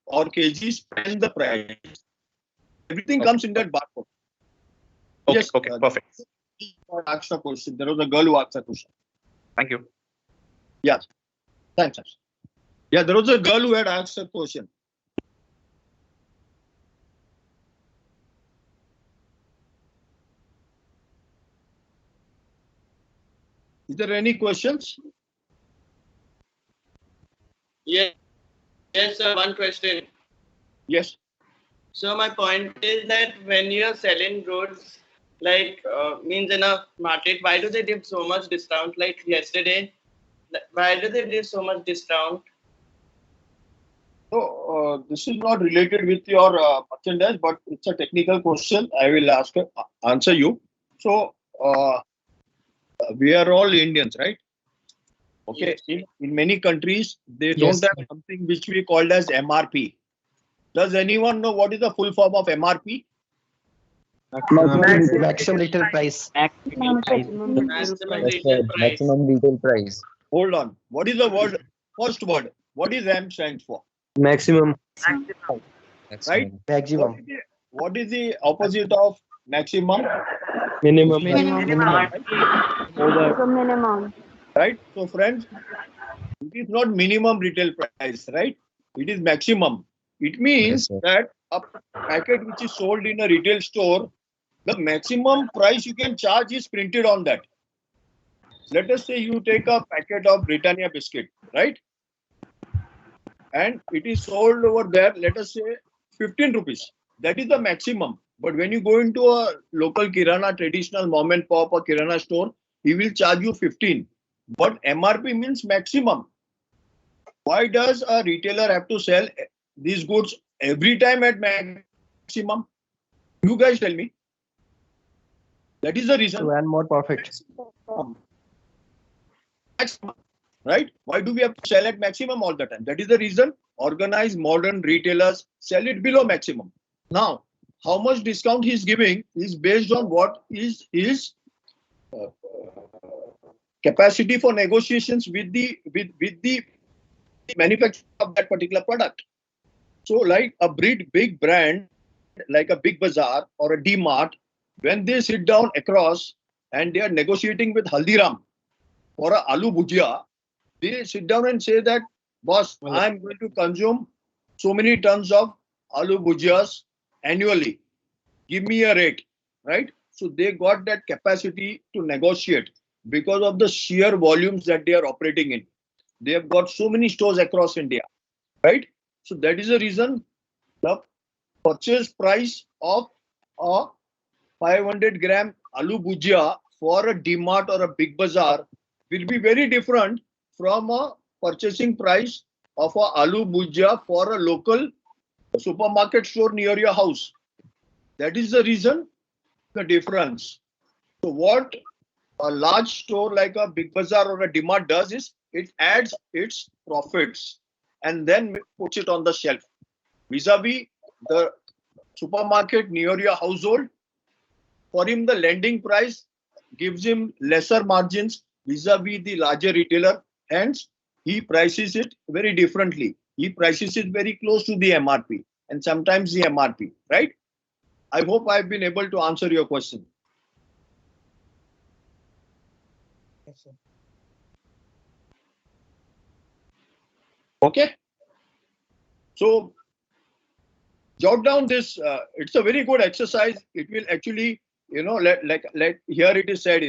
or kgs and the price. Everything comes in that barcode. Okay, Yes, okay, perfect. Asked a question. There was a girl who asked a question. Thank you. Yes. Thanks. Yeah, there was a girl who had asked a question. Is there any questions? Yes, sir. One question. Yes. So my point is that when you are selling goods, like means in a market, why do they give so much discount? Like yesterday, why do they give so much discount? So this is not related with your merchandise, but it's a technical question. I will answer you. So we are all Indians, right? Okay. Yes. In many countries, they Yes, don't have something which we called as MRP. Does anyone know what is the full form of MRP? Maximum retail price. Maximum retail price. Maximum retail price. Hold on. What is the word? First word. What is M stands for? Maximum. Right? Maximum. What is the opposite of maximum? Minimum. Right? So friends, it is not minimum retail price, right? It is maximum. It means that a packet which is sold in a retail store, the maximum price you can charge is printed on that. Let us say you take a packet of Britannia biscuit, right? And it is sold over there, let us say 15 rupees. That is the maximum. But when you go into a local Kirana, traditional mom and pop or Kirana store, he will charge you 15. But MRP means maximum. Why does a retailer have to sell these goods every time at maximum? You guys tell me. That is the reason. To earn more profit. Maximum, right? Why do we have to sell at maximum all the time? That is the reason organized modern retailers sell it below maximum. Now, how much discount he is giving is based on what is his capacity for negotiations with the manufacturer of that particular product. So, like a big brand, like a Big Bazaar or a D-Mart, when they sit down across and they are negotiating with Haldiram for a aloo bhujia, they sit down and say that, boss, I am going to consume so many tons of aloo bhujiyas annually. Give me a rate, right? So they got that capacity to negotiate because of the sheer volumes that they are operating in. They have got so many stores across India, right? So that is the reason the purchase price of a 500 gram aloo bhujia for a D-Mart or a Big Bazaar will be very different from a purchasing price of a aloo bhujia for a local supermarket store near your house. That is the reason, the difference. So what a large store like a Big Bazaar or a D-Mart does is it adds its profits and then puts it on the shelf. Vis-a-vis the supermarket near your household, for him the lending price gives him lesser margins vis-a-vis the larger retailer. Hence, he prices it very differently. He prices it very close to the MRP and sometimes the MRP, right? I hope I've been able to answer your question. Yes, sir. Okay. So jot down this. It's a very good exercise. It will actually, like here it is said,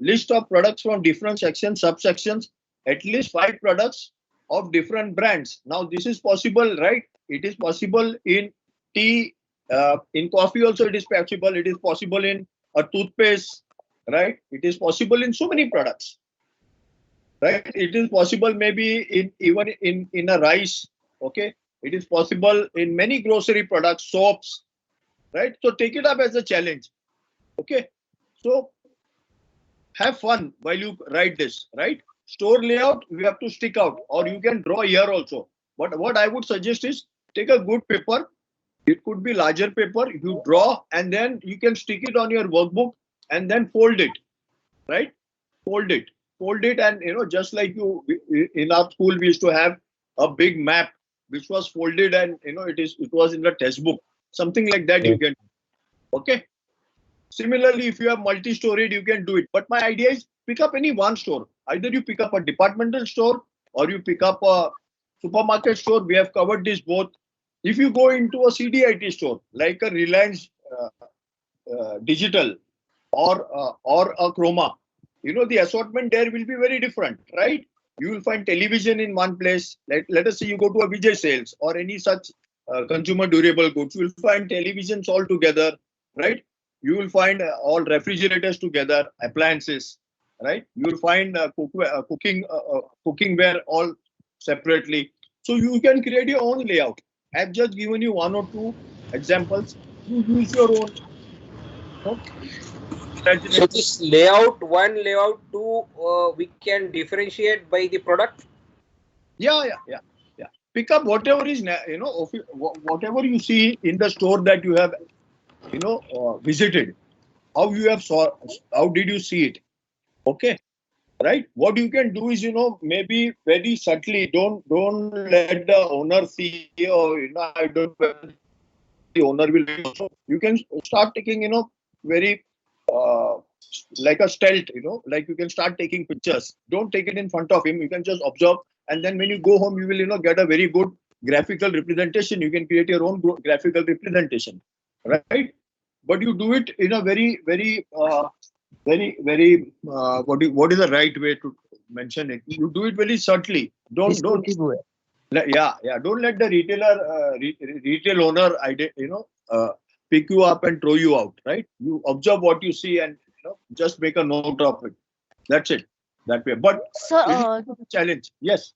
list of products from different sections, subsections, at least 5 products of different brands. Now this is possible, right? It is possible in tea, in coffee also it is possible. It is possible in a toothpaste, right? It is possible in so many products, right? It is possible maybe even in a rice, okay? It is possible in many grocery products, soaps, right? So take it up as a challenge, okay? So have fun while you write this, right? Store layout, we have to stick out, or you can draw here also. But what I would suggest is take a good paper. It could be larger paper. You draw and then you can stick it on your workbook and then fold it, right? Fold it, and just like you in our school we used to have a big map which was folded, and it was in the textbook, something like that. You can, okay. Similarly, if you have multi-storied, you can do it. But my idea is pick up any one store. Either you pick up a departmental store or you pick up a supermarket store. We have covered this both. If you go into a CDIT store like a Reliance Digital or a Chroma, the assortment there will be very different, right? You will find television in one place. Let us say you go to a Vijay Sales or any such consumer durable goods. You will find televisions all together, right? You will find all refrigerators together, appliances, right? You will find cookware all separately. So you can create your own layout. I've just given you one or two examples. You use your own. So this layout, one, layout two, we can differentiate by the product. Yeah. Pick up whatever is, whatever you see in the store that you have, visited. How you have saw? How did you see it? Okay, right. What you can do is, maybe very subtly. Don't let the owner see. Or I don't. The owner will. You can start taking, very. Like a stealth, like you can start taking pictures. Don't take it in front of him. You can just observe, and then when you go home, you will, get a very good graphical representation. You can create your own graphical representation, right? But you do it in a very, very, what is the right way to mention it? You do it very subtly. Don't. Yeah. Don't let the retail owner, pick you up and throw you out, right? You observe what you see and just make a note of it. That's it. That way. But challenge. Yes.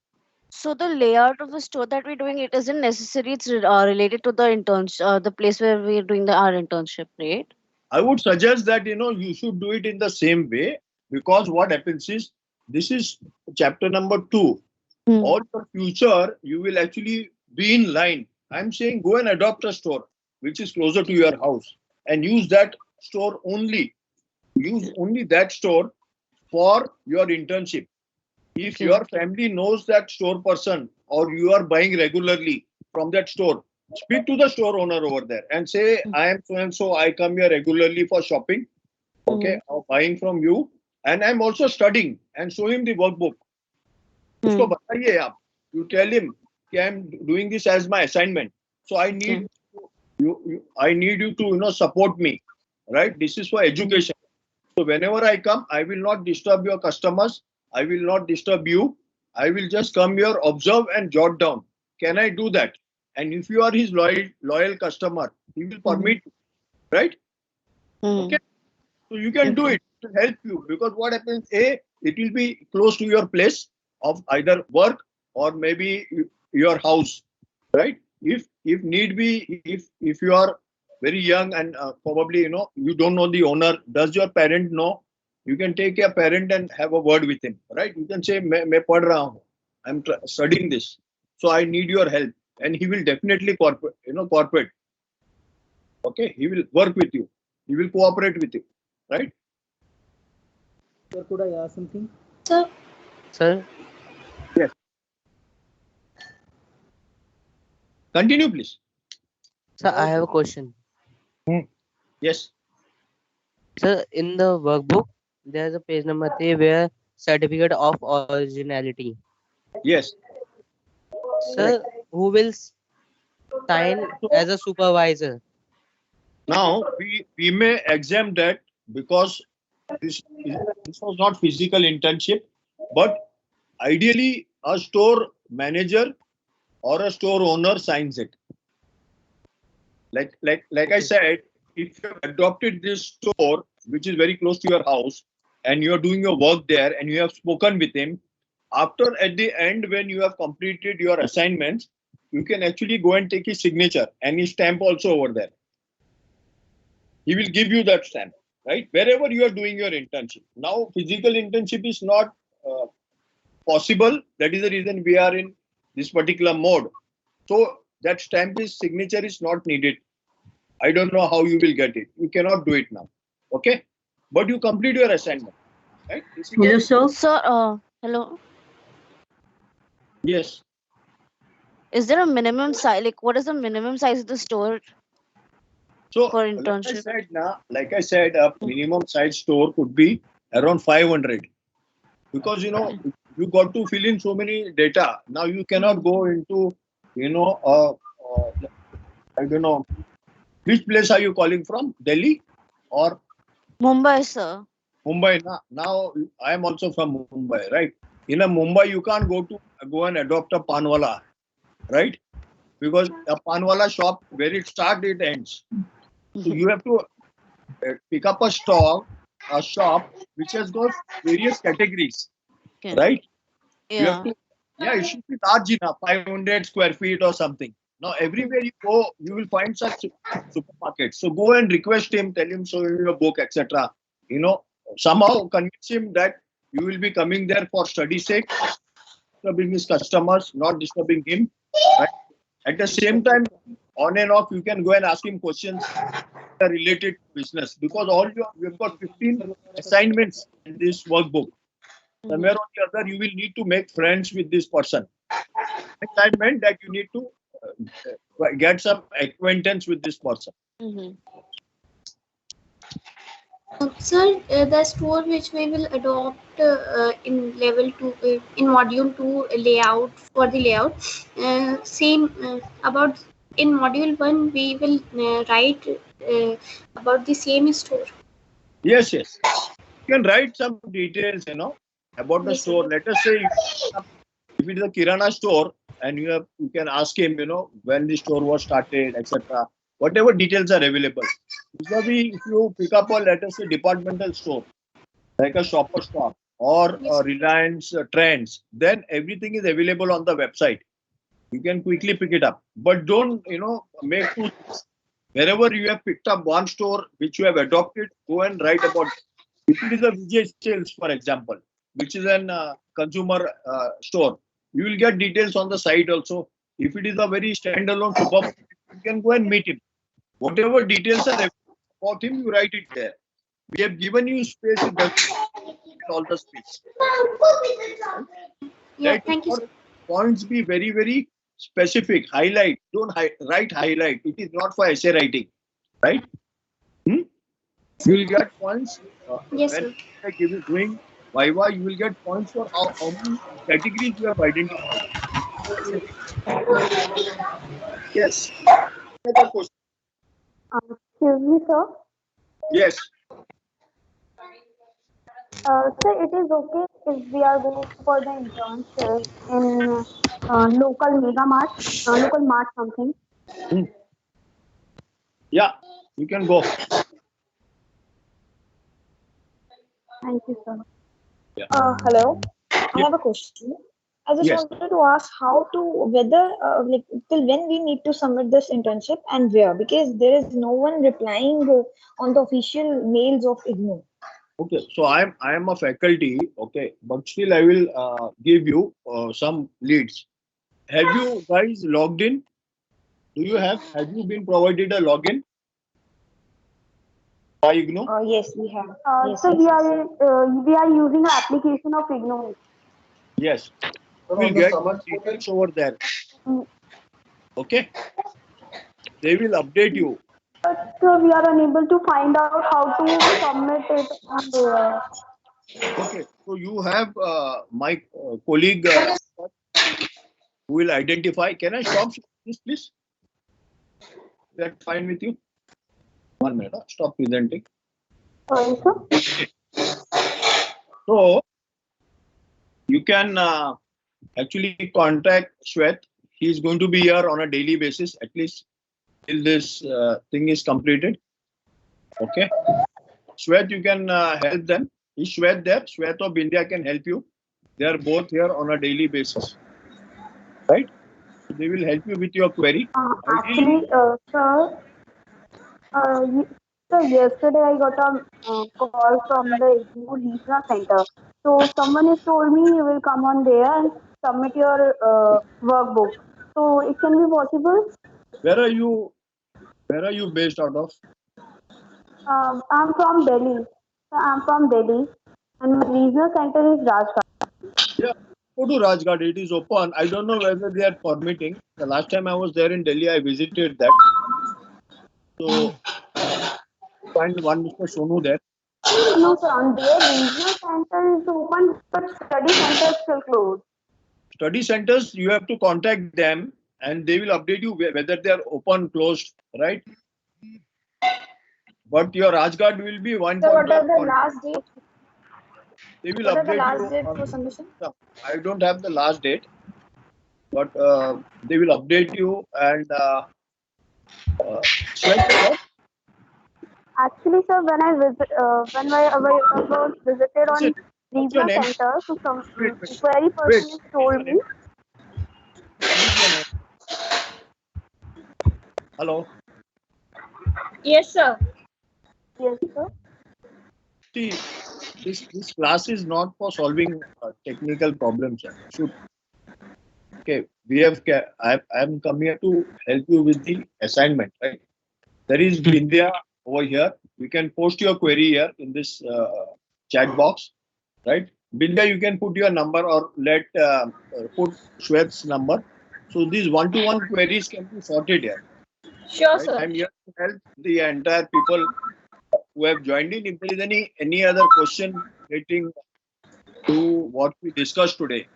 So the layout of the store that we're doing, it isn't necessary. It's related to the internship, the place where we're doing our internship, right? I would suggest that you should do it in the same way, because what happens is, this is chapter number 2. All your future, you will actually be in line. I'm saying go and adopt a store which is closer to your house and use that store only. Use only that store for your internship. If your family knows that store person or you are buying regularly from that store, speak to the store owner over there and say, I am so and so, I come here regularly for shopping, okay, or buying from you, and I'm also studying, and show him the workbook. Usko bataiye aap. You tell him, I'm doing this as my assignment. So I need you to support me, right? This is for education. So whenever I come, I will not disturb your customers. I will not disturb you. I will just come here, observe and jot down. Can I do that? And if you are his loyal customer, he will permit you, right? Okay. So you can do it to help you, because what happens, it will be close to your place of either work or maybe your house, right? If need be, if you are very young and probably you don't know the owner, does your parent know? You can take your parent and have a word with him, right? You can say, "Main pad raha hu. I'm studying this, so I need your help," and he will definitely cooperate. Okay, he will work with you. He will cooperate with you, right? Sir, could I ask something? Sir. Yes. Continue, please. Sir, I have a question. Yes. Sir, in the workbook, there's a page number 3 where certificate of originality. Yes. Sir, who will sign as a supervisor? Now, we may exempt that, because this was not physical internship, but ideally a store manager or a store owner signs it. Like I said, if you have adopted this store, which is very close to your house, and you are doing your work there and you have spoken with him, at the end, when you have completed your assignments, you can actually go and take his signature and his stamp also over there. He will give you that stamp, right? Wherever you are doing your internship. Now, physical internship is not possible. That is the reason we are in this particular mode. So that signature is not needed. I don't know how you will get it. You cannot do it now. Okay. but you complete your assignment, right? Hello, sir. Sir, hello. Yes. Is there a minimum size? Like, what is the minimum size of the store So, for like I internship? said, a minimum size store could be around 500, because you got to fill in so many data. Now you cannot go into I don't know, which place are you calling from? Delhi or Mumbai, sir. Mumbai? Now I am also from Mumbai, right? In a Mumbai, you can't go and adopt a panwala, right? Because a panwala shop, where it starts, it ends. So you have to pick up a shop which has got various categories, right? You have Yeah. to, it should be large enough, 500 square feet or something. Now, everywhere you go, you will find such supermarkets. So go and request him, tell him, show him your book, etc. Somehow convince him that you will be coming there for study sake, disturbing his customers, not disturbing him. Right? At the same time, on and off, you can go and ask him questions related to business, because we've got 15 assignments in this workbook. Somewhere or the other, you will need to make friends with this person. I meant that you need to get some acquaintance with this person. Sir, the store which we will adopt in level 2, in module 2 layout, for the layout, same about in module 1 we will write about the same store. Yes. You can write some details, about the store. Let us say if it is a Kirana store, and you can ask him, when the store was started, etc. Whatever details are available. Usually, if you pick up a, let us say, departmental store, like a Shopper Stop or Reliance Trends, then everything is available on the website. You can quickly pick it up. But don't, make two. Wherever you have picked up one store which you have adopted, go and write about it. If it is a Vijay Sales, for example, which is an consumer store, you will get details on the site also. If it is a very standalone supermarket, you can go and meet him. Whatever details are about him, you write it there. We have given you space, it doesn't all the space. Yeah, thank you. Points be very, very specific. Highlight. Don't write highlight. It is not for essay writing, right? You will get points. Yes, when sir. doing Viva, you will get points for how many categories you have identified. Yes. Another question. Excuse me, sir. Yes. Sir, it is okay if we are going for the internship in local mega mart, local mart something. Yeah, you can go. Thank you, sir. Hello. I have a question. I just wanted to ask whether till when we need to submit this internship and where, because there is no one replying on the official mails of IGNOU. Okay, so I am a faculty, okay, but still I will give you some leads. Have you guys logged in? Have you been provided a login by IGNOU? Yes, we have. So we are using an application of IGNOU. Yes, you will get details over there. Okay, they will update you. But we are unable to find out how to submit it on there. Okay, so you have my colleague who will identify. Can I stop this, please? Is that fine with you? 1 minute. Stop presenting. Sorry, sir. So you can actually contact Shwet. He is going to be here on a daily basis, at least till this thing is completed. Okay. Shwet, you can help them. Is Shwet there? Shwet of India can help you. They are both here on a daily basis. Right? They will help you with your query. Actually, sir, yesterday I got a call from the IGNOU Regional Center. So someone has told me you will come on there and submit your workbook. So it can be possible. Where are you based out of? I'm from Delhi. So I'm from Delhi, and my regional center is Rajghat. Yeah, go to Rajghat. It is open. I don't know whether they are permitting. The last time I was there in Delhi, I visited that. So find one Mr. Sonu there. No, sir, on their regional center is open, but study center is still closed. Study centers, you have to contact them and they will update you whether they are open, closed, right? But your Rajghat will be one So point what are of the contact. last date? They will What are the update last you. date for submission? I don't have the last date, but they will update you and Shweta, Actually, sir, when I was visited on what's your regional name? center, so some Wait. inquiry person told me. What is your name? Hello. Yes, sir. Yes, sir. See, this class is not for solving technical problems. Okay, I'm come here to help you with the assignment, right? There is Vindhya over here. You can post your query here in this chat box, right? Vindhya, you can put your number or put Shwet's number. So these one-to-one queries can be sorted here. Sure, Right? sir. I'm here to help the entire people who have joined in. If there is any other question relating to what we discussed today,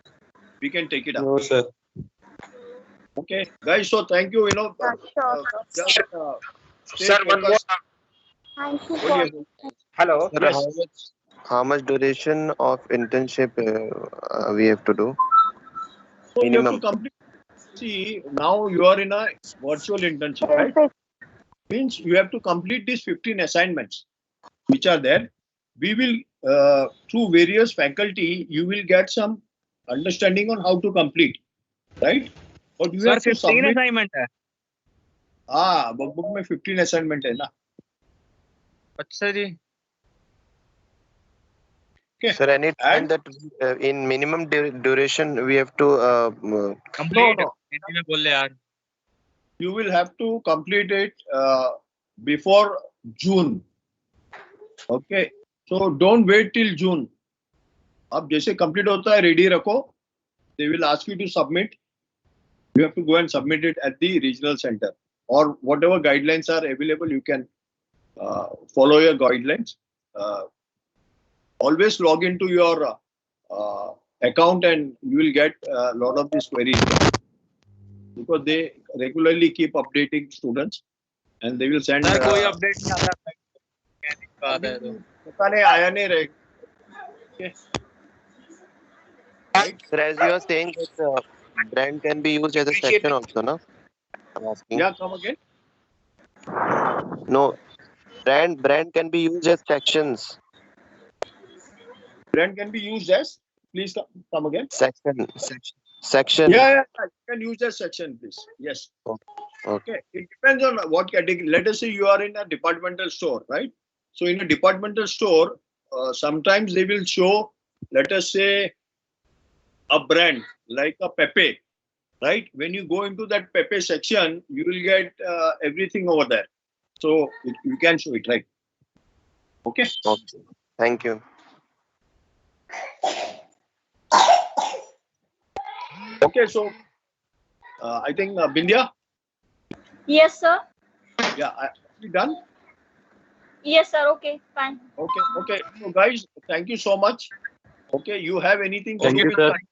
we can take it up. No, sir. Okay, guys. So thank you. Sure, Just stay Sir, one more. focused. Thank you What do for. you Hello. Sir, how much duration of internship we have to do? So you have Minimum. to complete. See, now you are in a virtual internship, right? Means you have to complete these 15 assignments which are there. We will, through various faculty, you will get some understanding on how to complete, right? But you sir have to 15 submit. Assignment है हाँ, workbook में 15 assignment है ना. अच्छा जी. Okay. Sir, any time that in minimum duration we have to complete Hindi में बोल ले यार. You will have to complete it before June. Okay. So don't wait till June. अब जैसे complete होता है ready रखो. They will ask you to submit. You have to go and submit it at the regional center or whatever guidelines are available. You can follow your guidelines. Always log into your account and you will get a lot of these queries because they regularly keep updating students and they will send. Sir कोई update नहीं आता है. पता नहीं आया नहीं रहे. Okay. Sir, as you are saying that brand can be used as a section also, no? I'm asking. Yeah, come again. No, brand can be used as sections. Brand can be used as. Please come again. Section. Yeah, you can use as section, please. Yes. Okay. It depends on what category. Let us say you are in a departmental store, right? So in a departmental store, sometimes they will show, let us say, a brand like a Pepe, right? When you go into that Pepe section, you will get everything over there. So you can show it, right? Okay. Okay. Thank you. Okay, so I think Bindya. Yes, sir. Yeah, are we done? Yes, sir. Okay, fine. Okay. So guys, thank you so much. Okay, you have anything to Thank do you, with sir. science,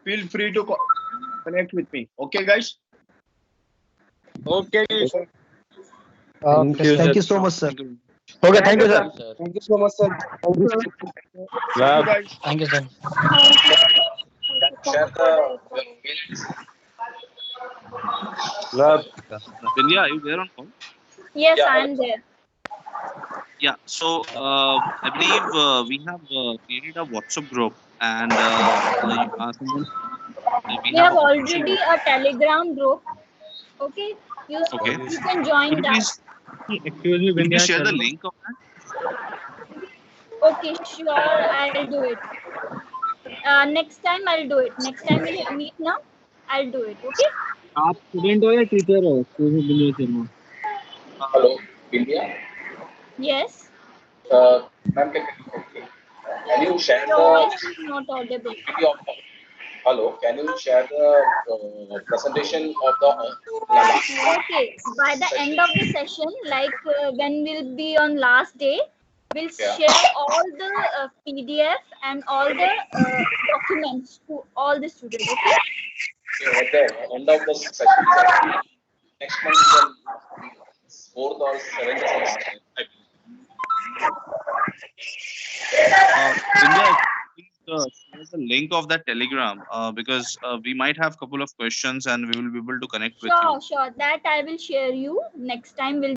feel free to connect with me. Okay, guys. Okay. Thank you so much, sir. Okay, thank you, sir. Thank you so much, sir. Thank you, guys. Thank you, sir. Share the Vindhya, are you there on call? Yes, I am there. Yeah. So I believe we have created a WhatsApp group, and We have already a Telegram group. Okay, you can join Could you that. Excuse me, Could you Vindhya. share the link of that? Okay, sure, I'll do it. Next time I'll do it. Next time we meet now, I'll do it. Okay. आप student हो या teacher हो? Excuse me, Vindhya Sharma. Hello, India. Yes. Ma'am, can you share Your the voice is not audible. hello? Can you share the presentation of the Okay, by the end of the session, like when we'll be on last day, we'll share all the PDF and all the documents to all the students. Okay. at the end of the session? Next month, is 4th or 7th is the last day, I believe. India, please share the link of that Telegram because we might have a couple of questions and we will be able to connect with you. Sure. That I will share you next time. We'll